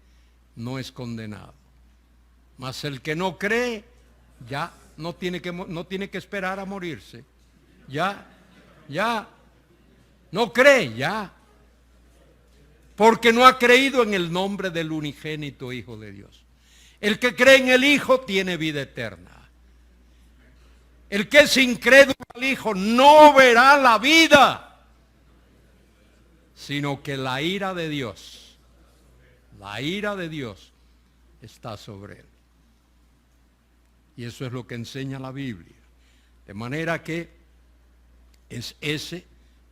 S1: no es condenado. Mas el que no cree ya no tiene que esperar a morirse. Ya no cree, ya. Porque no ha creído en el nombre del unigénito Hijo de Dios. El que cree en el Hijo tiene vida eterna. El que es incrédulo al Hijo no verá la vida, sino que la ira de Dios está sobre él. Y eso es lo que enseña la Biblia. De manera que es ese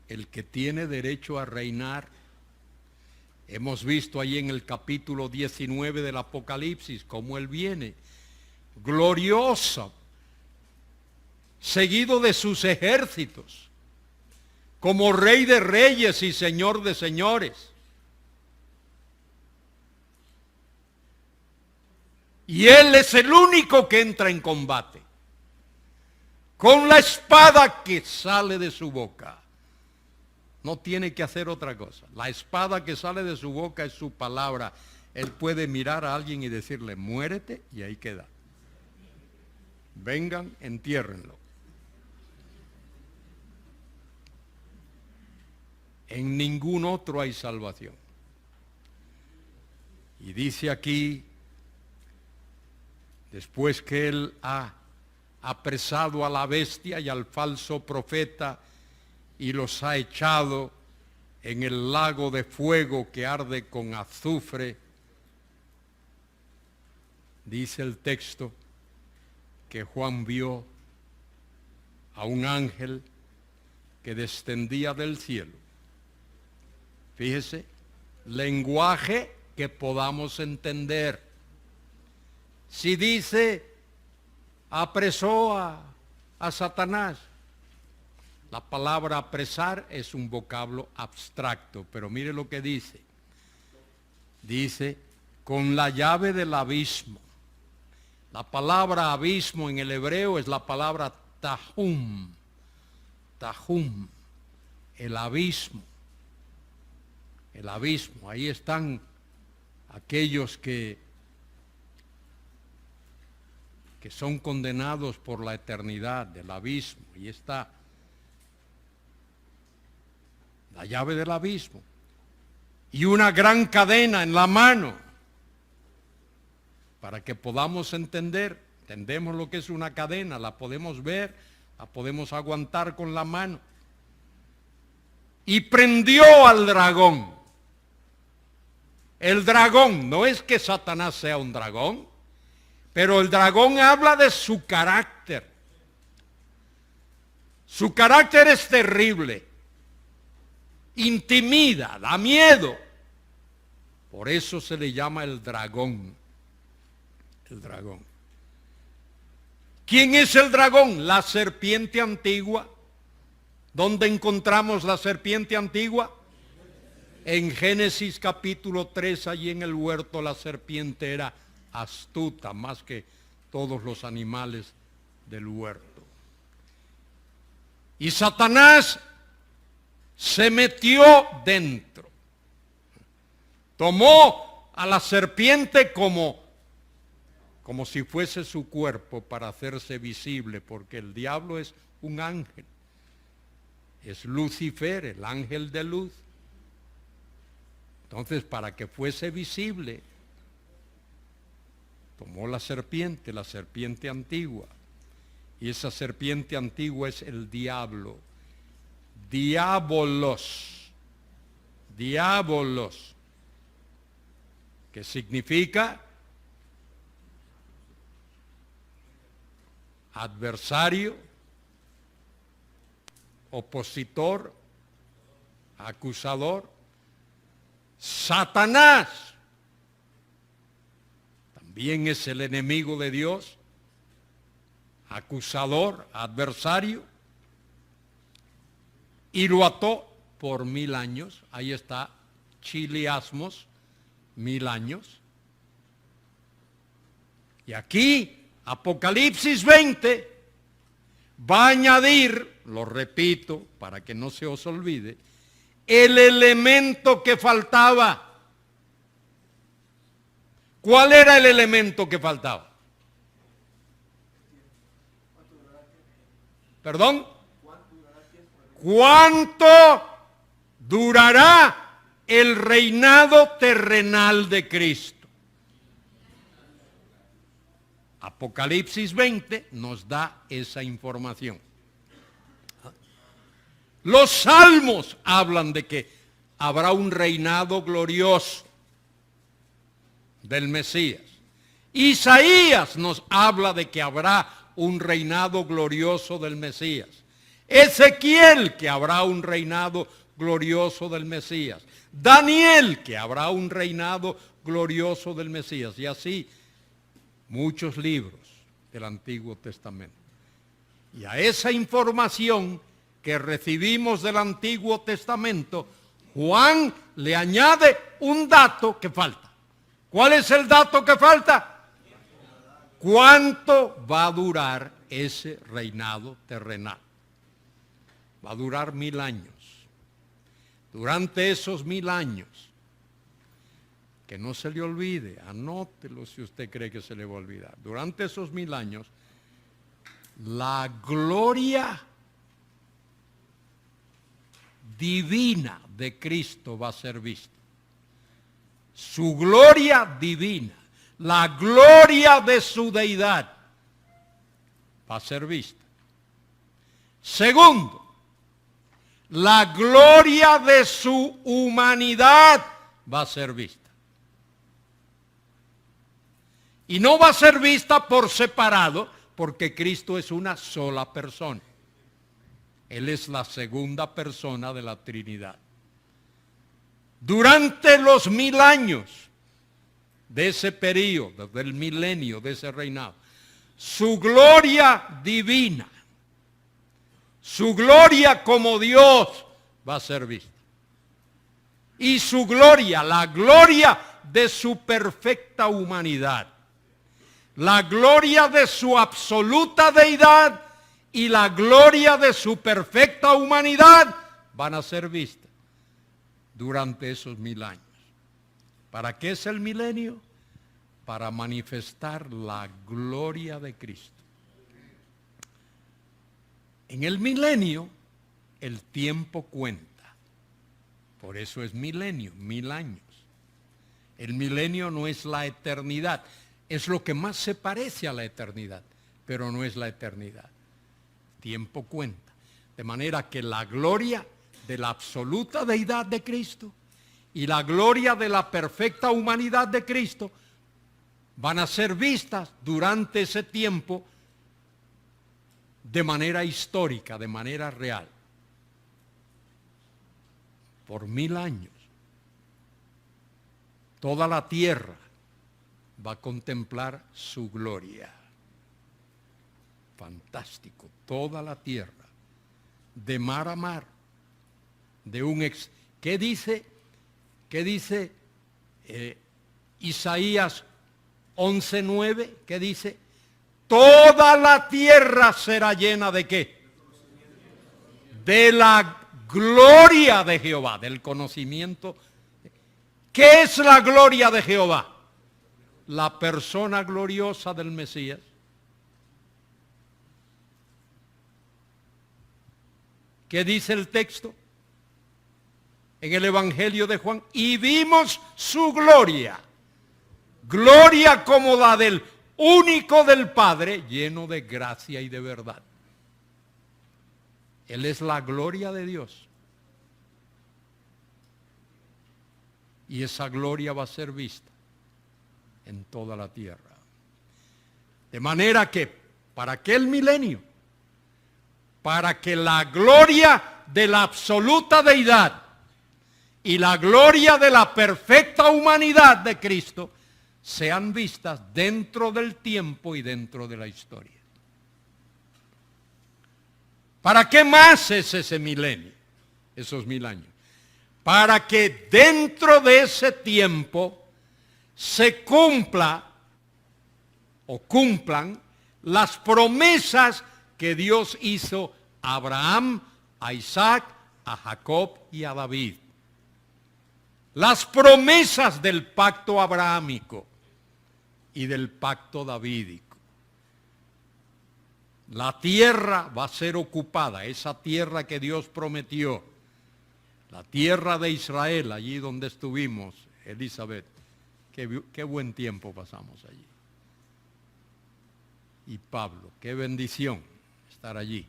S1: el que tiene derecho a reinar. Hemos visto ahí en el capítulo 19 del Apocalipsis cómo él viene glorioso, seguido de sus ejércitos, como Rey de reyes y Señor de señores. Y él es el único que entra en combate, con la espada que sale de su boca. No tiene que hacer otra cosa. La espada que sale de su boca es su palabra. Él puede mirar a alguien y decirle, muérete, y ahí queda. Vengan, entiérrenlo. En ningún otro hay salvación. Y dice aquí, después que él ha apresado a la bestia y al falso profeta y los ha echado en el lago de fuego que arde con azufre, dice el texto que Juan vio a un ángel que descendía del cielo. Fíjese, lenguaje que podamos entender. Si dice, apresó a Satanás, la palabra apresar es un vocablo abstracto, pero mire lo que dice. Dice, con la llave del abismo. La palabra abismo en el hebreo es la palabra tahum. Tahum, el abismo. El abismo, ahí están aquellos que son condenados por la eternidad del abismo. Y está la llave del abismo. Y una gran cadena en la mano. Para que podamos entendemos lo que es una cadena, la podemos ver, la podemos aguantar con la mano. Y prendió al dragón. El dragón, no es que Satanás sea un dragón, pero el dragón habla de su carácter. Su carácter es terrible, intimida, da miedo. Por eso se le llama el dragón. El dragón. ¿Quién es el dragón? La serpiente antigua. ¿Dónde encontramos la serpiente antigua? En Génesis capítulo 3, allí en el huerto, la serpiente era astuta más que todos los animales del huerto. Y Satanás se metió dentro. Tomó a la serpiente como si fuese su cuerpo para hacerse visible, porque el diablo es un ángel. Es Lucifer, el ángel de luz. Entonces, para que fuese visible, tomó la serpiente antigua. Y esa serpiente antigua es el diablo. Diabolos. Diabolos. Que significa adversario, opositor, acusador. Satanás también es el enemigo de Dios, acusador, adversario, y lo ató por 1000 años. Ahí está, chiliasmos, 1000 años. Y aquí, Apocalipsis 20, va a añadir, lo repito para que no se os olvide, el elemento que faltaba. ¿Cuál era el elemento que faltaba? ¿Perdón? ¿Cuánto durará el reinado terrenal de Cristo? Apocalipsis 20 nos da esa información. Los salmos hablan de que habrá un reinado glorioso del Mesías. Isaías nos habla de que habrá un reinado glorioso del Mesías. Ezequiel, que habrá un reinado glorioso del Mesías. Daniel, que habrá un reinado glorioso del Mesías. Y así muchos libros del Antiguo Testamento. Y a esa información que recibimos del Antiguo Testamento, Juan le añade un dato que falta. ¿Cuál es el dato que falta? ¿Cuánto va a durar ese reinado terrenal? Va a durar 1000 años. Durante esos 1000 años, que no se le olvide, anótelo si usted cree que se le va a olvidar. Durante esos 1000 años, la gloria divina de Cristo va a ser vista. Su gloria divina, la gloria de su deidad va a ser vista. Segundo, la gloria de su humanidad va a ser vista. Y no va a ser vista por separado, porque Cristo es una sola persona. Él es la segunda persona de la Trinidad. Durante los 1000 años de ese periodo, del milenio, de ese reinado, su gloria divina, su gloria como Dios va a ser vista. Y su gloria, la gloria de su perfecta humanidad, la gloria de su absoluta deidad y la gloria de su perfecta humanidad van a ser vistas durante esos 1000 años. ¿Para qué es el milenio? Para manifestar la gloria de Cristo. En el milenio, el tiempo cuenta. Por eso es milenio, 1000 años. El milenio no es la eternidad. Es lo que más se parece a la eternidad, pero no es la eternidad. Tiempo cuenta. De manera que la gloria de la absoluta deidad de Cristo y la gloria de la perfecta humanidad de Cristo van a ser vistas durante ese tiempo de manera histórica, de manera real. Por 1000 años. Toda la tierra va a contemplar su gloria. Fantástico, toda la tierra, de mar a mar, de un ¿Qué dice Isaías 11:9? ¿Qué dice? Toda la tierra será llena ¿de qué? De la gloria de Jehová, del conocimiento. ¿Qué es la gloria de Jehová? La persona gloriosa del Mesías. ¿Qué dice el texto? En el Evangelio de Juan, y vimos su gloria, gloria como la del único del Padre, lleno de gracia y de verdad. Él es la gloria de Dios. Y esa gloria va a ser vista en toda la tierra. De manera que, ¿para qué el milenio? Para que la gloria de la absoluta deidad y la gloria de la perfecta humanidad de Cristo sean vistas dentro del tiempo y dentro de la historia. ¿Para qué más es ese milenio? Esos 1000 años. Para que dentro de ese tiempo se cumplan las promesas que Dios hizo a Abraham, a Isaac, a Jacob y a David. Las promesas del pacto abrahámico y del pacto davídico. La tierra va a ser ocupada, esa tierra que Dios prometió, la tierra de Israel, allí donde estuvimos, Elizabeth. Qué buen tiempo pasamos allí. y Pablo. Qué bendición estar allí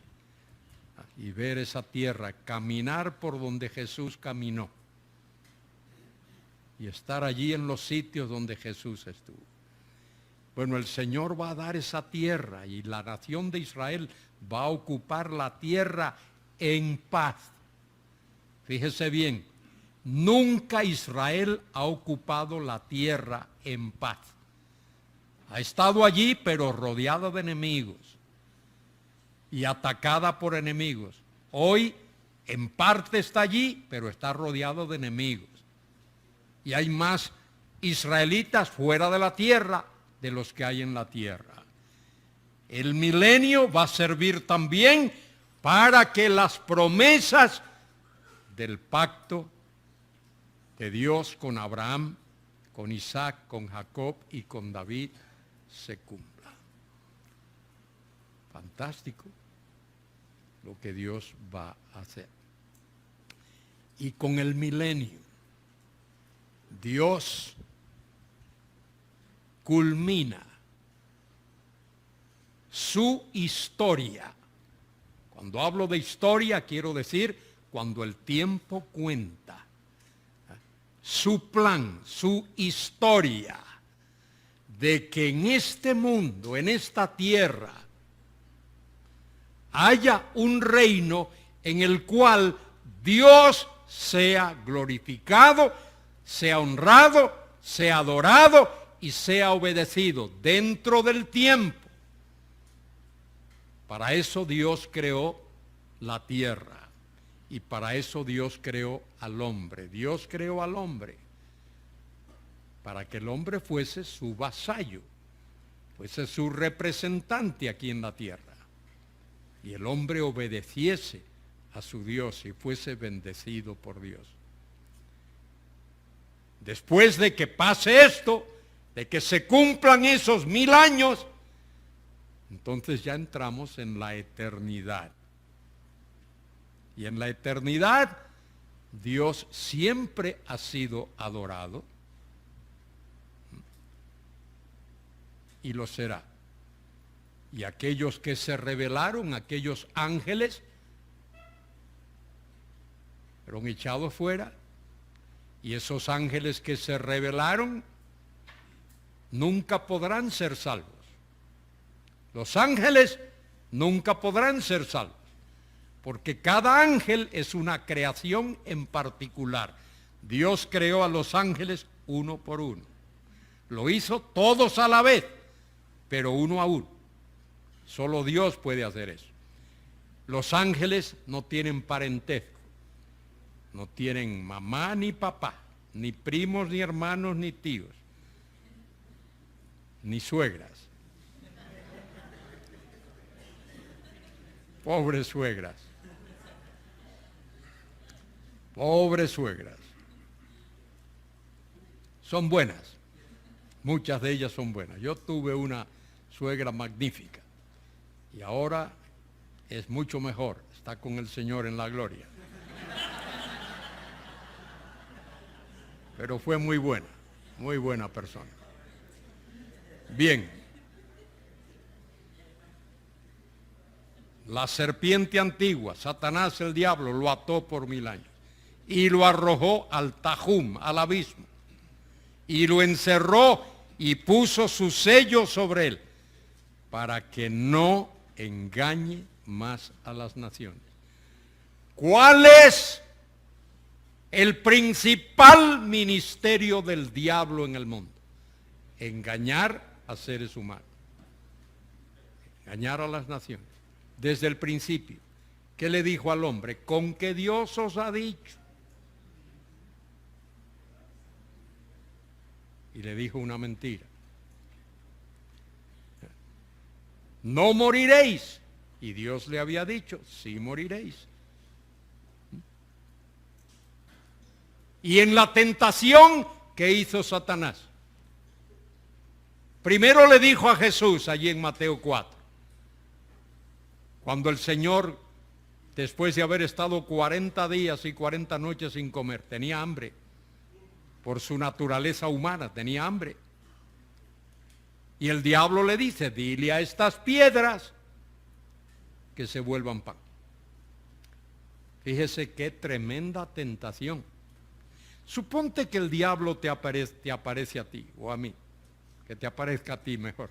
S1: y ver esa tierra, caminar por donde Jesús caminó y estar allí en los sitios donde Jesús estuvo. Bueno, el Señor va a dar esa tierra y la nación de Israel va a ocupar la tierra en paz. Fíjese bien, nunca Israel ha ocupado la tierra en paz. Ha estado allí, pero rodeada de enemigos y atacada por enemigos. Hoy, en parte está allí, pero está rodeado de enemigos. Y hay más israelitas fuera de la tierra de los que hay en la tierra. El milenio va a servir también para que las promesas del pacto de Dios con Abraham, con Isaac, con Jacob y con David se cumplan. Fantástico lo que Dios va a hacer. Y con el milenio, Dios culmina su historia. Cuando hablo de historia, quiero decir cuando el tiempo cuenta. Su plan, su historia de que en este mundo, en esta tierra, haya un reino en el cual Dios sea glorificado, sea honrado, sea adorado y sea obedecido dentro del tiempo. Para eso Dios creó la tierra y para eso Dios creó al hombre. Dios creó al hombre para que el hombre fuese su vasallo, fuese su representante aquí en la tierra. Y el hombre obedeciese a su Dios y fuese bendecido por Dios. Después de que pase esto, de que se cumplan esos 1000 años, entonces ya entramos en la eternidad. Y en la eternidad, Dios siempre ha sido adorado y lo será. Y aquellos que se rebelaron, aquellos ángeles, fueron echados fuera. Y esos ángeles que se rebelaron nunca podrán ser salvos. Los ángeles nunca podrán ser salvos, porque cada ángel es una creación en particular. Dios creó a los ángeles uno por uno. Lo hizo todos a la vez, pero uno a uno. Solo Dios puede hacer eso. Los ángeles no tienen parentesco, no tienen mamá ni papá, ni primos, ni hermanos, ni tíos, ni suegras. Pobres suegras. Pobres suegras. Son buenas. Muchas de ellas son buenas. Yo tuve una suegra magnífica y ahora es mucho mejor. Está con el Señor en la gloria. Pero fue muy buena persona. Bien. La serpiente antigua, Satanás el diablo, lo ató por 1000 años y lo arrojó al Tajum, al abismo, y lo encerró y puso su sello sobre él para que no engañe más a las naciones. ¿Cuál es el principal ministerio del diablo en el mundo? Engañar a seres humanos, engañar a las naciones. Desde el principio, ¿qué le dijo al hombre? Con que Dios os ha dicho. Y le dijo una mentira. No moriréis. Y Dios le había dicho, sí moriréis. Y en la tentación, ¿qué hizo Satanás? Primero le dijo a Jesús, allí en Mateo 4, cuando el Señor, después de haber estado 40 días y 40 noches sin comer, tenía hambre, por su naturaleza humana, tenía hambre. Y el diablo le dice, dile a estas piedras que se vuelvan pan. Fíjese qué tremenda tentación. Suponte que el diablo te aparece a ti o a mí, que te aparezca a ti mejor.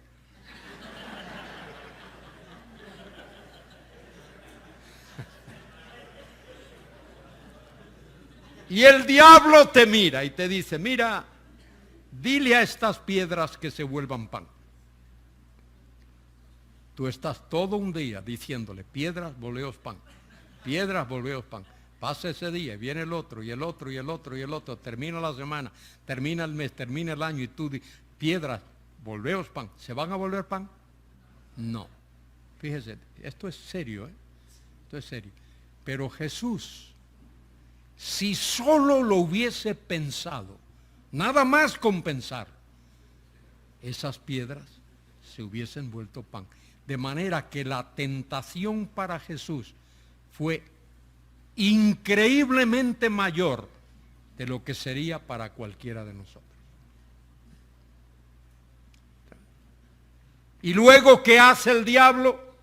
S1: Y el diablo te mira y te dice, mira, dile a estas piedras que se vuelvan pan. Tú estás todo un día diciéndole, piedras, volveos pan. Piedras, volveos pan. Pasa ese día, viene el otro, y el otro, y el otro, y el otro. Termina la semana, termina el mes, termina el año, y tú dices, piedras, volveos pan. ¿Se van a volver pan? No. Fíjese, esto es serio, ¿eh? Esto es serio. Pero Jesús, si solo lo hubiese pensado, nada más con pensar, esas piedras se hubiesen vuelto pan. De manera que la tentación para Jesús fue increíblemente mayor de lo que sería para cualquiera de nosotros. Y luego, ¿qué hace el diablo?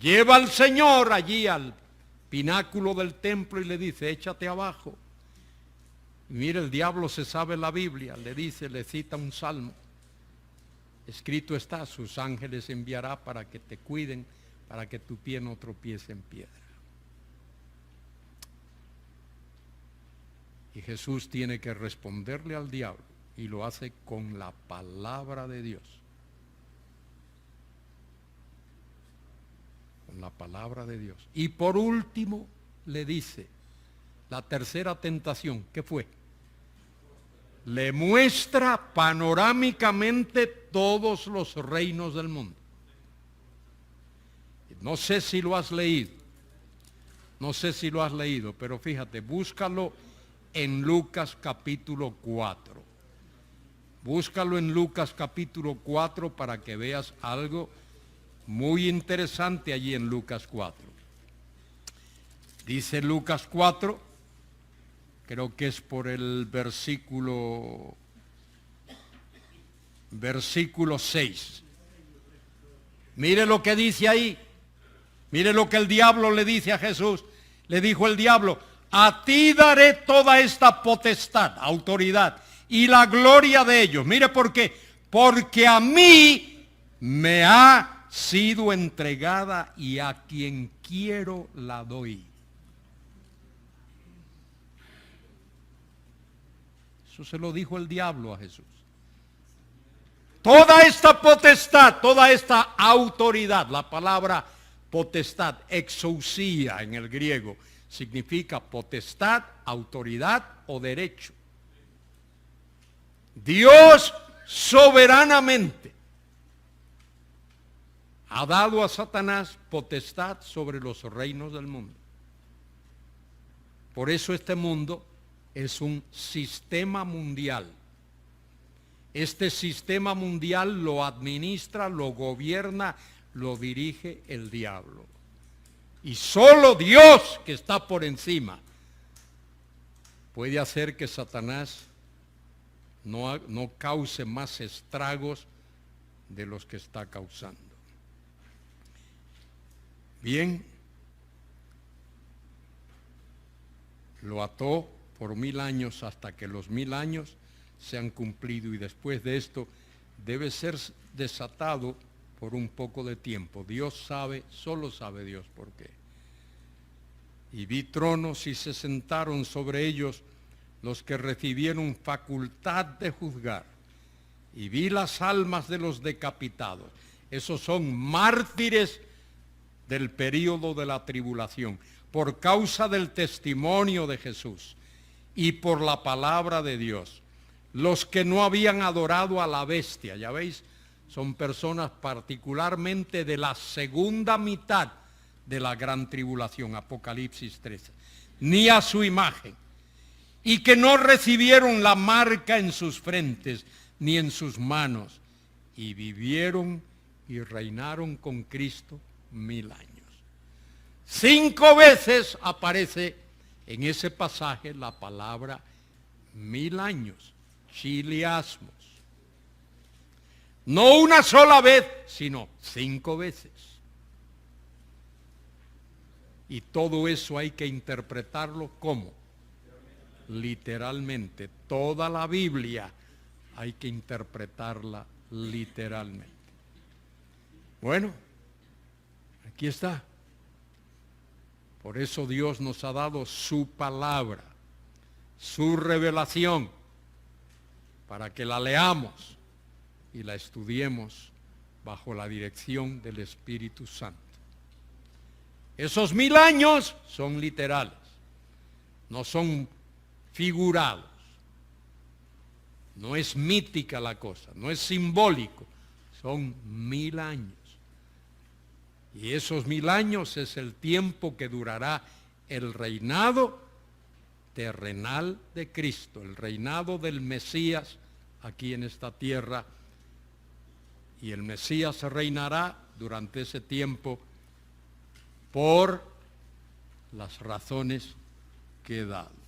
S1: Lleva al Señor allí al pináculo del templo y le dice, échate abajo. Y mire, el diablo se sabe la Biblia, le dice, le cita un salmo. Escrito está, sus ángeles enviará para que te cuiden, para que tu pie no tropiece en piedra. Y Jesús tiene que responderle al diablo, y lo hace con la palabra de Dios. Con la palabra de Dios. Y por último le dice, la tercera tentación, ¿qué fue? Le muestra panorámicamente todos los reinos del mundo. No sé si lo has leído, pero fíjate, búscalo en Lucas capítulo 4. Búscalo en Lucas capítulo 4 para que veas algo muy interesante allí en Lucas 4. Dice Lucas 4, creo que es por el versículo 6. Mire lo que dice ahí. Mire lo que el diablo le dice a Jesús. Le dijo el diablo, a ti daré toda esta potestad, autoridad, y la gloria de ellos. Mire por qué. Porque a mí me ha sido entregada y a quien quiero la doy. Eso se lo dijo el diablo a Jesús. Toda esta potestad, toda esta autoridad, la palabra potestad, exousia en el griego, significa potestad, autoridad o derecho. Dios soberanamente ha dado a Satanás potestad sobre los reinos del mundo. Por eso este mundo es un sistema mundial. Este sistema mundial lo administra, lo gobierna, lo dirige el diablo. Y solo Dios, que está por encima, puede hacer que Satanás no cause más estragos de los que está causando. Bien, lo ató por 1000 años hasta que los 1000 años se han cumplido, y después de esto debe ser desatado por un poco de tiempo. Dios sabe, solo sabe Dios por qué. Y vi tronos y se sentaron sobre ellos los que recibieron facultad de juzgar. Y vi las almas de los decapitados. Esos son mártires del período de la tribulación, por causa del testimonio de Jesús y por la palabra de Dios. Los que no habían adorado a la bestia, ya veis, son personas particularmente de la segunda mitad de la gran tribulación, Apocalipsis 13, ni a su imagen, y que no recibieron la marca en sus frentes ni en sus manos, y vivieron y reinaron con Cristo 1000 años. 5 veces aparece en ese pasaje la palabra 1000 años, chiliasmos. No una sola vez, sino 5 veces. Y todo eso hay que interpretarlo ¿cómo? Literalmente. Toda la Biblia hay que interpretarla literalmente. Bueno, aquí está. Por eso Dios nos ha dado su palabra, su revelación, para que la leamos y la estudiemos bajo la dirección del Espíritu Santo. Esos 1000 años son literales, no son figurados. No es mítica la cosa, no es simbólico, son 1000 años. Y esos 1000 años es el tiempo que durará el reinado terrenal de Cristo, el reinado del Mesías aquí en esta tierra. Y el Mesías reinará durante ese tiempo por las razones que he dado.